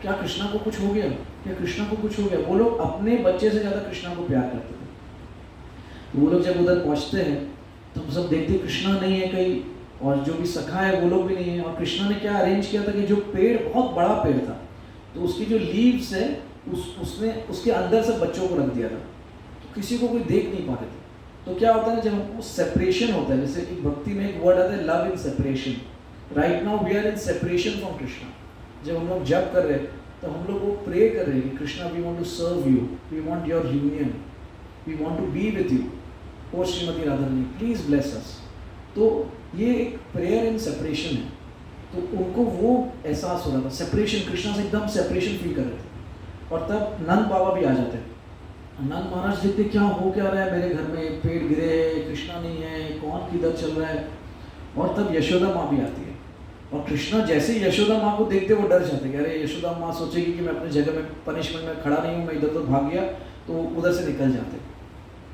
क्या कृष्णा को कुछ हो गया, क्या कृष्णा को कुछ हो गया। वो लोग अपने बच्चे से ज़्यादा कृष्णा को प्यार करते थे। तो वो लोग जब उधर पहुँचते हैं तो सब देखते कृष्णा नहीं है कहीं, और जो भी सखा है वो लोग भी नहीं है। और कृष्णा ने क्या अरेंज किया था कि जो पेड़ बहुत बड़ा पेड़ था, तो उसकी जो लीव्स है उसने उसके अंदर से बच्चों को रख दिया था, तो किसी को कोई देख नहीं पाते थे। तो क्या होता है, जब वो सेपरेशन होता है, जैसे कि भक्ति में एक वर्ड आता है love in separation. Right now we are in separation from Krishna. जब हम लोग जप कर रहे हैं तो हम लोग वो प्रे कर रहे हैं कि Krishna we want to serve you, we want your union, we want to be with you. Oh Shrimati Radharani please bless us. तो ये एक प्रेयर इन सेपरेशन है। तो उनको वो एहसास हो रहा था सेपरेशन, कृष्णा से एकदम सेपरेशन फील कर रहे थे। और तब नंद बाबा भी आ जाते हैं। नंद महाराज देखते क्या हो क्या रहा है, मेरे घर में पेड़ गिरे है, कृष्णा नहीं है, कौन किधर चल रहा है। और तब यशोदा माँ भी आती है, और कृष्णा जैसे ही यशोदा माँ को देखते वो डर जाते हैं। अरे यशोदा माँ सोचेगी कि मैं अपनी जगह में पनिशमेंट में खड़ा नहीं हूँ, मैं इधर तो भाग गया, तो उधर से निकल जाते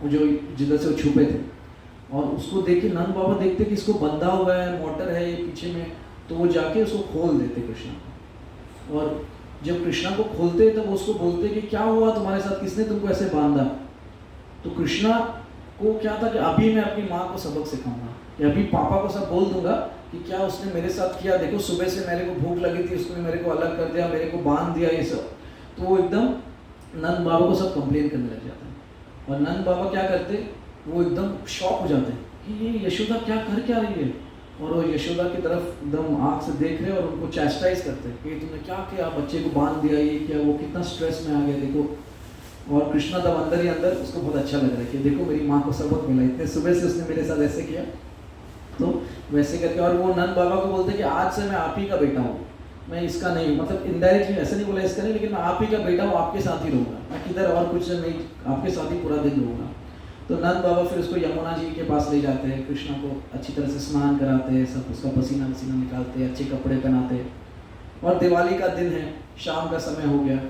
वो जो जिधर से वो छुपे थे। और उसको देख के नंद बाबा देखते कि इसको बंधा हुआ है, मोटर है ये पीछे में, तो वो जाके उसको खोल देते कृष्णा को। और जब कृष्णा को खोलते तब उसको बोलते कि क्या हुआ तुम्हारे साथ, किसने तुमको ऐसे बांधा। तो कृष्णा को क्या था कि अभी मैं अपनी माँ को सबक सिखाऊंगा, या अभी पापा को सब बोल दूंगा कि क्या उसने मेरे साथ किया, देखो सुबह से मेरे को भूख लगी थी, उसने मेरे को अलग कर दिया, मेरे को बांध दिया, ये सब। तो वो एकदम नंद बाबा को सब कंप्लेन करने लग जाते हैं। और नंद बाबा क्या करते, वो एकदम शॉक हो जाते हैं कि ये यशोदा क्या कर क्या रही है। और वो यशोदा की तरफ एकदम आँख से देख रहे हैं और उनको चैस्टाइज करते हैं कि तुमने क्या किया, बच्चे को बांध दिया, ये किया, वो कितना स्ट्रेस में आ गया देखो। और कृष्णा तब अंदर ही अंदर उसको बहुत अच्छा लग रहा है कि देखो मेरी माँ को सबक मिला, इतने सुबह से उसने मेरे साथ ऐसे किया। तो वैसे करके, और वो नंद बाबा को बोलते कि आज से मैं आप ही का बेटा हूँ, मैं इसका नहीं हूँ, मतलब इनडायरेक्टली ऐसा नहीं बोला इसका नहीं, लेकिन मैं आप ही का बेटा हूँ, आपके साथ ही रहूँगा, मैं किधर और कुछ नहीं, आपके साथ ही पूरा दिन रहूँगा। तो नंद बाबा फिर उसको यमुना जी के पास ले जाते हैं, कृष्णा को अच्छी तरह से स्नान कराते हैं, सब उसका पसीना वसीना निकालते हैं, अच्छे कपड़े पहनाते हैं। और दिवाली का दिन है, शाम का समय हो गया,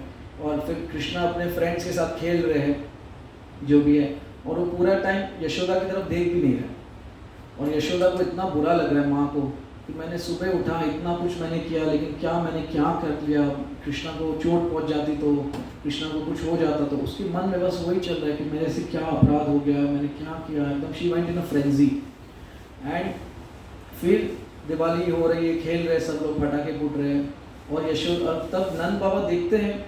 और फिर कृष्णा अपने फ्रेंड्स के साथ खेल रहे हैं जो भी है, और वो पूरा टाइम यशोदा की तरफ देख भी नहीं रहा। और यशोदा को इतना बुरा लग रहा है माँ को कि मैंने सुबह उठा, इतना कुछ मैंने किया, लेकिन मैंने क्या कर लिया, कृष्णा को चोट पहुँच जाती तो, कृष्णा को कुछ हो जाता तो, उसके मन में बस वही चल रहा है कि मेरे से क्या अपराध हो गया, मैंने क्या किया, एकदम she went in a frenzy. And फिर दिवाली हो रही है, खेल रहे सब लोग, पटाखे फूट रहे हैं, और यशोदा, तब नंद बाबा देखते हैं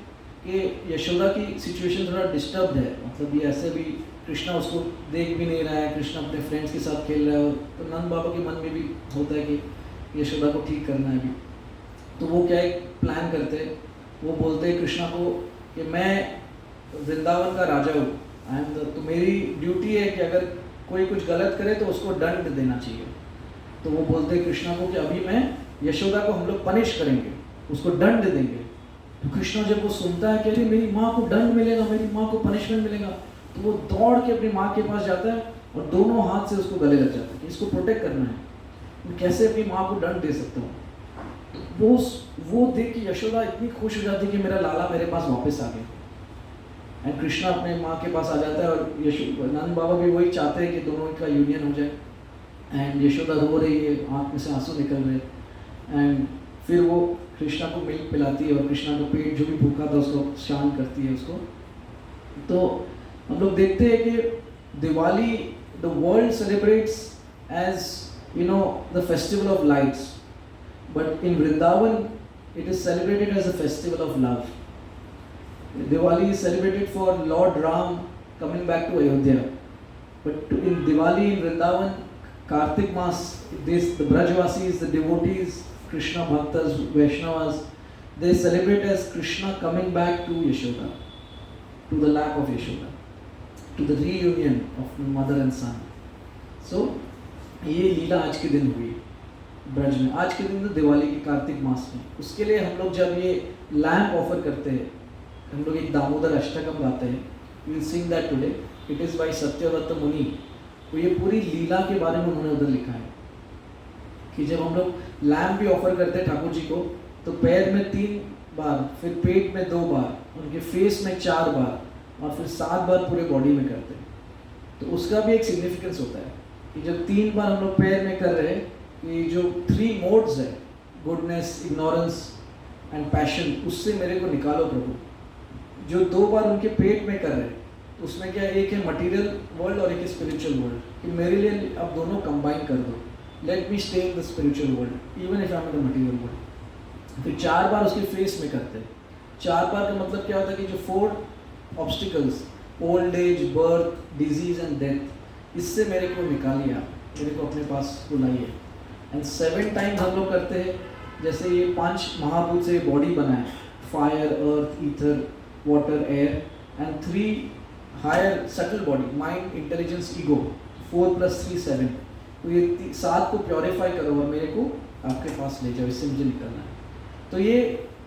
कि यशोदा की सिचुएशन थोड़ा डिस्टर्ब है, मतलब ये ऐसे भी कृष्णा उसको देख भी नहीं रहा है, कृष्णा अपने फ्रेंड्स के साथ खेल रहा है, तो नंद बाबा के मन में भी होता है कि यशोदा को ठीक करना है अभी। तो वो क्या एक प्लान करते हैं, वो बोलते हैं कृष्णा को कि मैं वृंदावन का राजा हूँ, तो मेरी ड्यूटी है कि अगर कोई कुछ गलत करे तो उसको दंड देना चाहिए। तो वो बोलते हैं कृष्णा को कि अभी मैं यशोदा को हम लोग पनिश करेंगे, उसको दंड देंगे। तो कृष्णा जब वो सुनता है कि अरे मेरी माँ को दंड मिलेगा, मेरी माँ को पनिशमेंट मिलेगा, तो वो दौड़ के अपनी माँ के पास जाता है और दोनों हाथ से उसको गले लग जाता है कि इसको प्रोटेक्ट करना है, मैं कैसे अपनी माँ को दंड दे सकता हूँ। वो देख के यशोदा इतनी खुश हो जाती है कि मेरा लाला मेरे पास वापस आ गया। एंड कृष्णा अपने माँ के पास आ जाता है, और नंद बाबा भी वही चाहते हैं कि दोनों का यूनियन हो जाए। एंड यशोदा रो रही है, आँख में से आंसू निकल रहे। एंड फिर वो कृष्णा को मिल्क पिलाती है, और कृष्णा का पेट जो भी भूखा था उसको शांत करती है उसको। तो हम लोग देखते हैं कि Diwali, the world celebrates as the festival of lights, but in Vrindavan it is celebrated as a festival of love. Diwali is celebrated for Lord Ram coming back to Ayodhya, but in Diwali in Vrindavan, Kartik Mas, the Brajvasis, the devotees, Krishna Bhaktas, Vaishnavas, they celebrate as Krishna coming back to Yashoda, to the lap of Yashoda, to the reunion of mother and son. So ये लीला आज के दिन हुई ब्रज में, आज के दिन तो दिवाली के कार्तिक मास में। उसके लिए हम लोग जब ये लैम्प ऑफर करते हैं, हम लोग एक दामोदर अष्टकम गाते हैं, we will sing that today, it is by Satyavrata Muni. तो ये पूरी लीला के बारे में उन्होंने उधर लिखा है कि जब हम लोग लैम्प भी ऑफर करते हैं ठाकुर जी को, तो पैर में 3 बार, फिर पेट में 2 बार, उनके फेस में 4 बार, और फिर 7 बार पूरे बॉडी में करते हैं। तो उसका भी एक सिग्निफिकेंस होता है कि जब 3 बार हम लोग पैर में कर रहे हैं, कि जो 3 मोड्स है, गुडनेस, इग्नोरेंस एंड पैशन, उससे मेरे को निकालो प्रभु। जो 2 बार उनके पेट में कर रहे हैं, तो उसमें क्या, एक है मटेरियल वर्ल्ड और एक है स्पिरिचुअल वर्ल्ड, कि मेरे लिए अब दोनों कंबाइन कर दो, let me stay in the spiritual world even if I am in the material world. फिर 4 बार उसके फेस में करते हैं। 4 बार का मतलब क्या होता है कि जो 4 obstacles, old age, birth, disease and death, इससे मेरे को निकालिए आप, मेरे को अपने पास बुलाइए। एंड 7 टाइम्स हम लोग करते हैं, जैसे ये 5 महाभूत से बॉडी बना है, fire, earth, ether, water, air, and 3 higher subtle body, mind, intelligence, ego, 4 + 3 7। तो ये 7 को प्योरीफाई करो और मेरे को आपके पास ले जाओ, इससे मुझे निकलना है। तो ये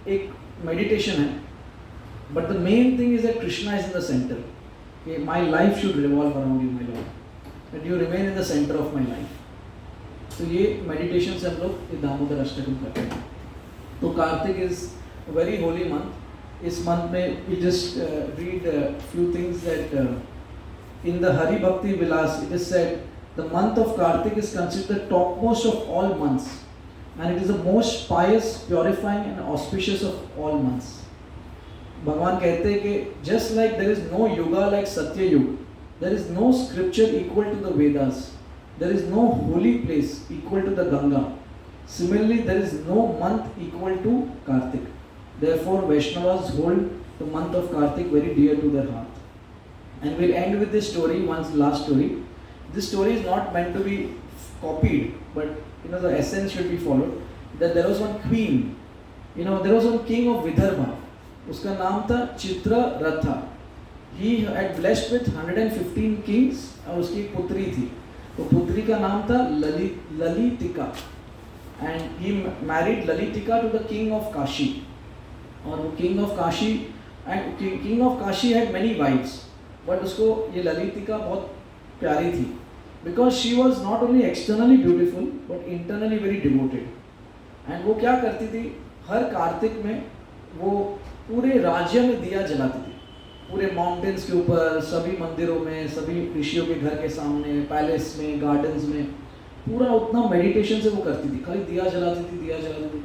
एक मेडिटेशन है, but the main thing is that Krishna is in the centre, कि my life should revolve around you my lord, that you remain in the centre of my life. तो ये मेडिटेशन से हम लोग दामोदर अष्टकम करते हैं। तो Kartik is very holy month. इस मंथ में we just read few things that in the Hari Bhakti Vilas it is said the month of Kartik is considered the top most of all months, and it is the most pious, purifying and auspicious of all months. भगवान कहते हैं कि just like there is no yuga like Satya Yuga, there is no scripture equal to the Vedas, there is no holy place equal to the Ganga. Similarly, there is no month equal to Kartik. Therefore, Vaishnavas hold the month of Kartik very dear to their heart. And we'll end with this story, one last story. This story is not meant to be copied, but the essence should be followed. That there was one queen, there was one king of Vidarbha. उसका नाम था चित्ररथा. He had blessed with 115 kings और उसकी एक पुत्री थी. तो पुत्री का नाम था ललितिका. And he married Lalitika to the king of Kashi. और वो king of Kashi, and king of Kashi had many wives. But उसको ये ललितिका बहुत प्यारी थी. Because she was not only externally beautiful but internally very devoted. And वो क्या करती थी, हर कार्तिक में वो पूरे राज्य में दिया जलाती थी. पूरे माउंटेन्स के ऊपर, सभी मंदिरों में, सभी ऋषियों के घर के सामने, पैलेस में, गार्डन्स में, पूरा उतना मेडिटेशन से वो करती थी. खाली दिया जलाती थी.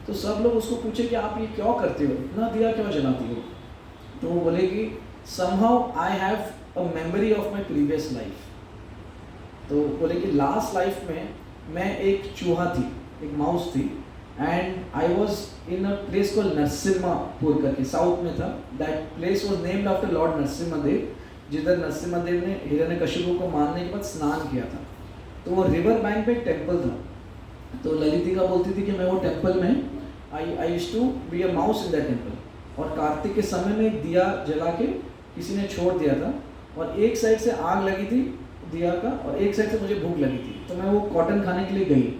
तो सब लोग उसको पूछे कि आप ये क्यों करते हो, इतना दिया क्यों जलाती हो. तो वो बोले कि somehow I have a memory of my previous life. तो बोले कि लास्ट लाइफ में मैं एक चूहा थी, एक माउस थी, and I was in a place called नरसिम्हापुर करके, साउथ में था. That place was named after Lord Narasimhadeva, जिधर नरसिम्हादेव ने हिरण्यकशिपु को मारने के बाद स्नान किया था. तो वो रिवर बैंक पे एक टेम्पल था. तो ललितिका बोलती थी कि मैं वो टेम्पल में I used to be a mouse in that temple. और कार्तिक के समय में एक दिया जला के किसी ने छोड़ दिया था, और एक साइड से आग लगी थी दिया का, और एक साइड से मुझे भूख लगी थी. तो मैं वो कॉटन खाने के लिए गई,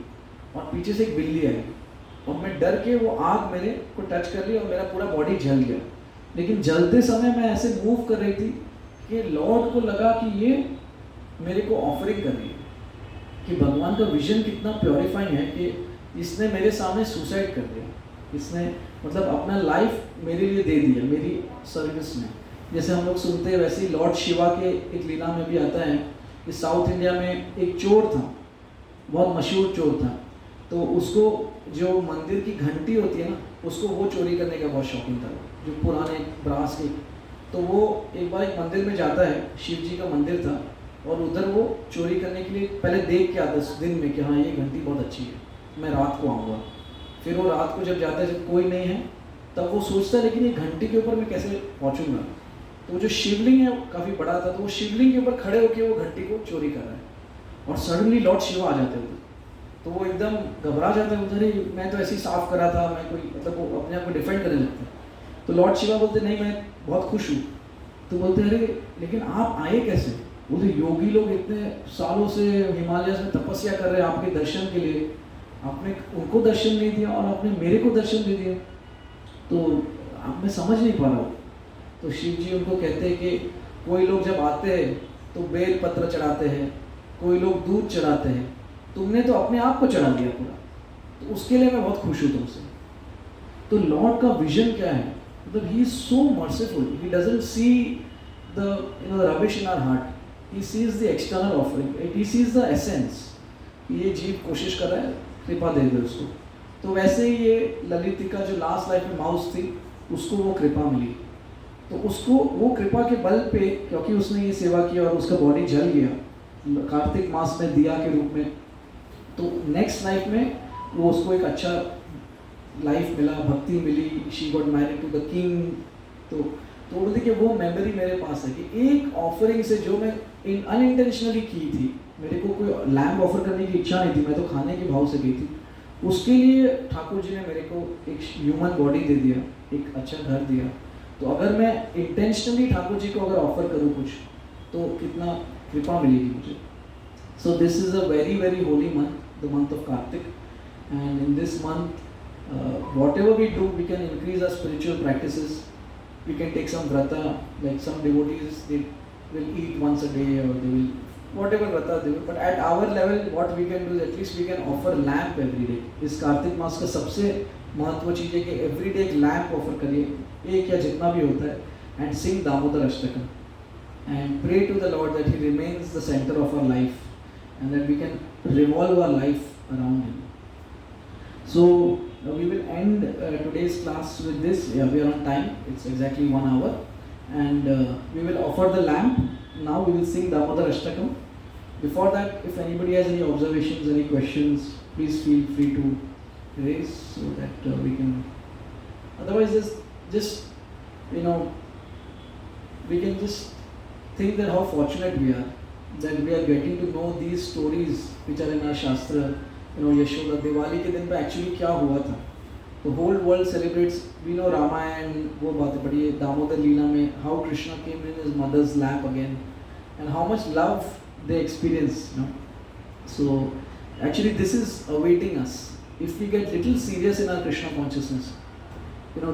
और पीछे से एक बिल्ली आई, और मैं डर के वो आग मेरे को टच कर ली और मेरा पूरा बॉडी जल गया. लेकिन जलते समय मैं ऐसे मूव कर रही थी कि लॉर्ड को लगा कि ये मेरे को ऑफरिंग कर रही है, कि भगवान का विजन कितना प्योरीफाइंग है कि इसने मेरे सामने सुसाइड कर दिया. इसने मतलब अपना लाइफ मेरे लिए दे दिया, मेरी सर्विस में. जैसे हम लोग सुनते हैं वैसे ही लॉर्ड शिवा के एक लीला में भी आता है कि साउथ इंडिया में एक चोर था, बहुत मशहूर चोर था. तो उसको जो मंदिर की घंटी होती है ना, उसको वो चोरी करने का बहुत शौकीन था, जो पुराने ब्रास के. तो वो एक बार एक मंदिर में जाता है, शिव जी का मंदिर था, और उधर वो चोरी करने के लिए पहले देख के आता है दिन में कि हाँ ये घंटी बहुत अच्छी है, मैं रात को आऊँगा. फिर वो रात को जब जाता है, जब कोई नहीं है, तब वो सोचता है लेकिन ये घंटी के ऊपर मैं कैसे पहुँचूँगा. तो जो शिवलिंग है काफ़ी बड़ा था, तो वो शिवलिंग के ऊपर खड़े होकर वो घंटी को चोरी कर रहा है, और सडनली लॉर्ड शिवा आ जाते हैं. तो वो एकदम घबरा जाते हैं, उधर ही मैं तो ऐसे ही साफ करा था, मैं कोई मतलब वो अपने आप को डिफेंड करने लगते हैं. तो लॉर्ड शिवा बोलते नहीं मैं बहुत खुश हूँ. तो बोलते अरे लेकिन आप आए कैसे. बोलते योगी लोग इतने सालों से हिमालय में तपस्या कर रहे हैं आपके दर्शन के लिए, आपने उनको दर्शन नहीं दिया और आपने मेरे को दर्शन दे दिया, तो आप मैं समझ नहीं पा रहा हूँ. तो शिव जी उनको कहते हैं कि कोई लोग जब आते हैं तो बेल पत्र चढ़ाते हैं, कोई लोग दूध चढ़ाते हैं, तुमने तो अपने आप को चढ़ा दिया पूरा, तो उसके लिए मैं बहुत खुश हूँ तुमसे. तो लॉर्ड का विजन क्या है, मतलब he is so merciful, he doesn't see the rubbish in our heart, he sees the external offering, he sees the essence. ये जीव कोशिश कर रहा है, कृपा दे दे उसको. तो वैसे ही ये ललितिका जो लास्ट लाइफ में माउस थी, उसको वो कृपा मिली. तो उसको वो कृपा के बल पे, क्योंकि उसने ये सेवा की और उसका बॉडी जल गया कार्तिक मास में दिया के रूप में, तो नेक्स्ट लाइफ में वो उसको एक अच्छा लाइफ मिला, भक्ति मिली, she got married to the king. तो बोलते कि वो मेमोरी मेरे पास है कि एक ऑफरिंग से जो मैं अनइंटेंशनली की थी, मेरे को कोई लैम्प ऑफर करने की इच्छा नहीं थी, मैं तो खाने के भाव से गई थी, उसके लिए ठाकुर जी ने मेरे को एक ह्यूमन बॉडी दे दिया, एक अच्छा घर दिया. तो अगर मैं इंटेंशनली ठाकुर जी को अगर ऑफर करूँ कुछ, तो कितना कृपा मिलेगी मुझे. So this is a very very holy month, the month of Kartik. And in this month whatever we do, we can increase our spiritual practices. We can take some vrata, like some devotees, they will eat once a day, or they will whatever vrata they will. But at our level, what we can do is at least we can offer lamp every day. इस कार्तिक मास का सबसे महत्व चीज़ है कि every day एक lamp offer करिए, एक या जितना भी होता है, and sing Damodar Ashtakam, and pray to the lord that he remains the centre of our life, and that we can revolve our life around him. So we will end today's class with this. Yeah, we are on time. It's exactly 1 hour, and we will offer the lamp. Now we will sing Damodar Ashtakam. Before that, if anybody has any observations, any questions, please feel free to raise so that we can. Otherwise, just we can just think that how fortunate we are that we are getting to know these stories which are in our Shastra. Yashoda, Diwali के दिन पे actually क्या हुआ था. The whole world celebrates. We know Ramayan वो बात है, बड़ी दामोदर लीला में how Krishna came in his mother's lap again, and how much love they experience. So actually this is awaiting us if we get little serious in our Krishna consciousness.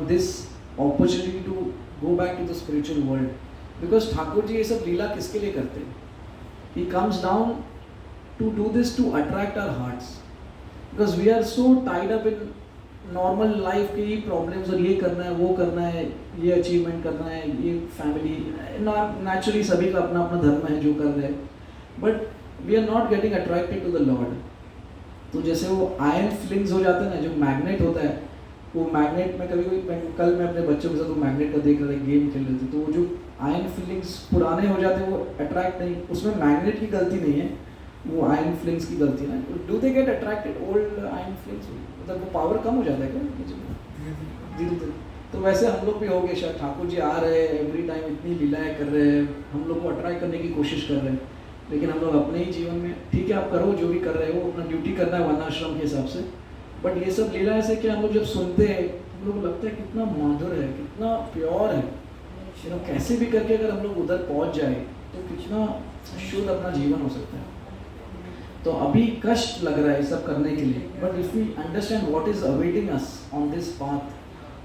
This opportunity to go back to the spiritual world, because Thakur ji ये सब लीला किसके लिए करते हैं? He comes down to do this to attract our hearts. Because we are so tied up in normal life के problems, और ये करना है, वो करना है, ये achievement करना है, ये family, naturally सभी का अपना अपना धर्म है जो कर रहे हैं, but we are not getting attracted to the Lord. तो जैसे वो iron flings हो जाते हैं ना, जो magnet होता है, वो magnet में कभी कल मैं अपने बच्चों के साथ वो magnet का देख रहा था, गेम खेल रहे थे, तो वो जो iron flings पुराने हो जाते हैं वो attract नहीं, उसमें magnet की गलती नहीं है, वो आयरन फ्लिंग्स की गलती है ना. Do they get attracted old iron flings? मतलब वो पावर कम हो जाता है क्या धीरे धीरे? तो वैसे हम लोग भी हो गए, शायद ठाकुर जी आ रहे हैं एवरी टाइम, इतनी लीलाएं कर रहे हैं, हम लोग को अट्रैक्ट करने की कोशिश कर रहे हैं, लेकिन हम लोग अपने ही जीवन में ठीक है आप करो जो भी कर रहे हो, अपना ड्यूटी करना है वर्णाश्रम के हिसाब से, बट ये सब लीलाएं से क्या हम लोग जब सुनते हैं हम लोग को लगता है कितना माधुर है, कितना प्योर है. कैसे भी करके अगर हम लोग उधर पहुँच जाए तो कितना शुद्ध अपना जीवन हो सकता है. तो अभी कष्ट लग रहा है सब करने के लिए, but if we understand what is awaiting us on this path,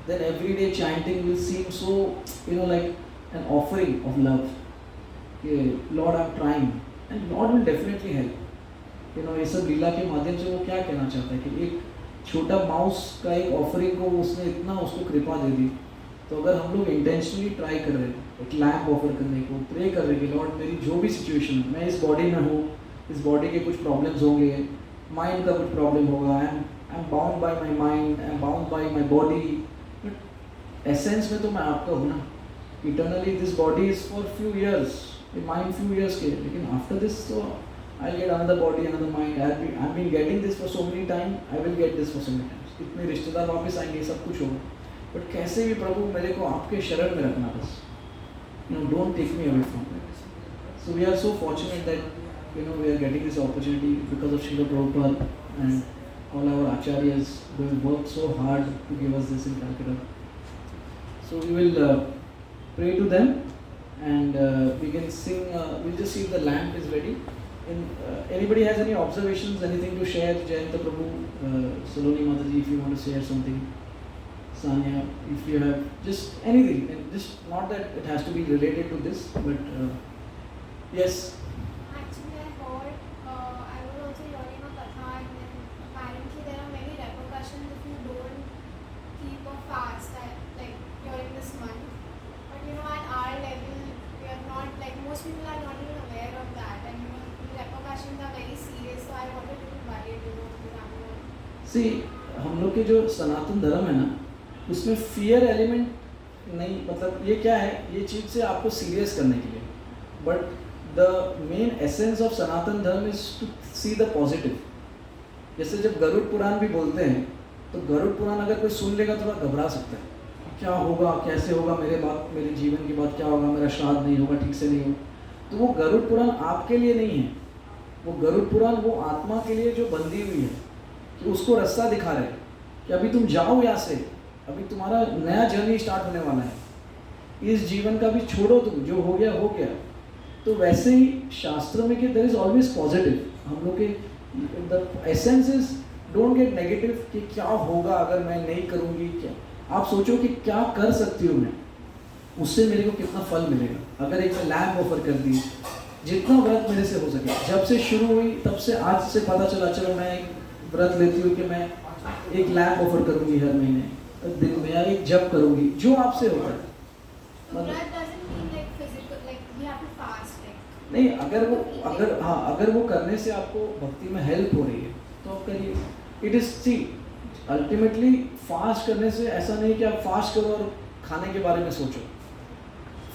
then everyday chanting will seem so like an offering of love. Lord I am trying and lord will definitely help. ये सब लीला के माध्यम से वो क्या कहना चाहता है कि एक छोटा माउस का एक ऑफरिंग को उसने इतना उसको कृपा दे दी. तो अगर हम लोग इंटेंशनली ट्राई कर रहे हैं एक लैम्प ऑफर करने को, प्रे कर रहे हैं कि लॉर्ड मेरी जो भी सिचुएशन है, मैं इस बॉडी में हूँ, इस बॉडी के कुछ प्रॉब्लम्स होंगे, माइंड का कुछ प्रॉब्लम होगा, I am bound by my mind, I am bound by my body, but essence में तो मैं आपका हूँ ना. Eternally this body is for few years, mind few years के, लेकिन आफ्टर दिस तो I get another body, another mind, I been getting this for so many time, I will get this for so many times. इतने रिश्तेदार वापस आएंगे, सब कुछ होगा, बट कैसे भी प्रभु मेरे को आपके शरण में रखना बस. Don't take me away from that. So we are so fortunate that we are getting this opportunity because of Srila Prabhupada and all our acharyas who have worked so hard to give us this in Calcutta. So we will pray to them, and we can sing. We'll just see if the lamp is ready. And anybody has any observations, anything to share? Jayanta Prabhu, Saloni Mataji, if you want to share something. Sanya, if you have just anything, and just not that it has to be related to this, but yes. Most people are not even aware of that, and the repercussions are very serious. So I wanted to be worried, See, हम लोग के जो सनातन धर्म है ना, उसमें fear element नहीं, मतलब ये क्या है, ये चीज़ से आपको सीरियस करने के लिए, but the main essence of Sanatan Dharma is to see the positive. जैसे जब गरुड़ पुराण भी बोलते हैं, तो गरुड़ पुराण अगर कोई सुन लेगा थोड़ा घबरा सकता है, क्या होगा, कैसे होगा, मेरे जीवन की बात क्या होगा, मेरा श्राद्ध नहीं होगा, ठीक से नहीं होगा. तो वो गरुड़ पुराण आपके लिए नहीं है, वो गरुड़ पुराण वो आत्मा के लिए जो बंधी हुई है, कि उसको रास्ता दिखा रहे हैं कि अभी तुम जाओ यहाँ से, अभी तुम्हारा नया जर्नी स्टार्ट होने वाला है, इस जीवन का भी छोड़ो, तुम जो हो गया हो गया. तो वैसे ही शास्त्र में कि देयर इज ऑलवेज पॉजिटिव. हम लोग के the essence is don't get negative कि क्या होगा अगर मैं नहीं करूँगी. क्या आप सोचो कि क्या कर सकती हूँ मैं, उससे मेरे को कितना फल मिलेगा. अगर एक लैम्प ऑफर कर दी, जितना व्रत मेरे से हो सके, जब से शुरू हुई तब से आज से पता चला, चलो मैं एक व्रत लेती हूँ कि मैं एक लैम्प ऑफर करूँगी हर महीने, दिन में, या एक जप करूँगी, जो आपसे होगा. नहीं, अगर वो करने से आपको भक्ति में हेल्प हो रही है तो आप करिए. It is see ultimately fast करने से ऐसा नहीं कि आप फास्ट करो और खाने के बारे में सोचो।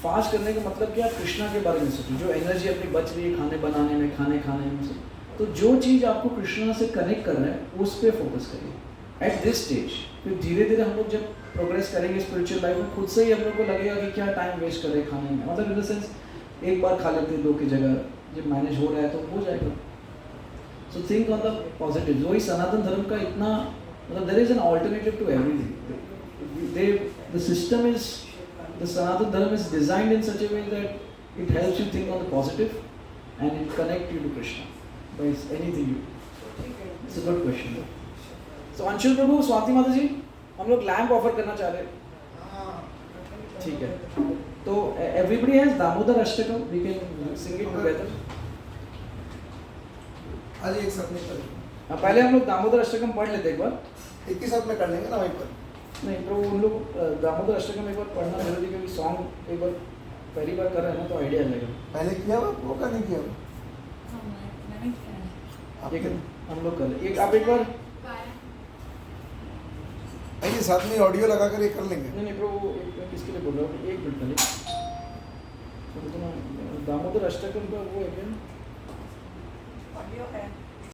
फास्ट करने का मतलब कि आप कृष्णा के बारे में सोचो, जो एनर्जी अपनी बच रही है खाने बनाने में, खाने खाने में से, तो जो चीज़ आपको कृष्णा से कनेक्ट कर रहा है उस पर फोकस करिए एट दिस स्टेज। फिर धीरे धीरे हम लोग जब प्रोग्रेस करेंगे स्पिरिचुअल लाइफ में, खुद से ही हम लोग को लगेगा कि क्या टाइम वेस्ट करें खाने में, मतलब इन द सेंस एक बार खा लेते हैं 2 की जगह, जब मैनेज हो रहा है तो हो जाएगा। So think on the positive. वही सनातन धर्म का इतना मतलब there is an alternative to everything. They the system is the Sanatan Dharma is designed in such a way that it helps you think on the positive and it connect you to Krishna by anything you. It's a good question. So Anshul Prabhu, Swati Mata ji, हम लोग lamp offer करना चाह रहे हैं। ठीक है, तो everybody has Damodar Ashtakam, we can sing it together. आज एक साथ में करेंगे, पहले हम लोग दामोदर अष्टकम पढ़ लेते एक बार। एक ही साथ में कर लेंगे ना वहीं पर। नहीं प्रभु, उन लोग दामोदर अष्टकम एक बार पढ़ना जरूरी, क्योंकि सॉन्ग एक बार पहली बार कर रहे हैं ना तो आइडिया आ जाएगा। पहले किया हुआ वो का नहीं किया हुआ? ठीक है, हम लोग कर ले। एक आप एक बार नहीं, साथ में ऑडियो लगा कर ये कर लेंगे। नहीं प्रभु, एक किसके लिए बोल रहा हूँ, एक मिनट पहले तो दामोदर अष्टकम का वो है क्या? ऑडियो है।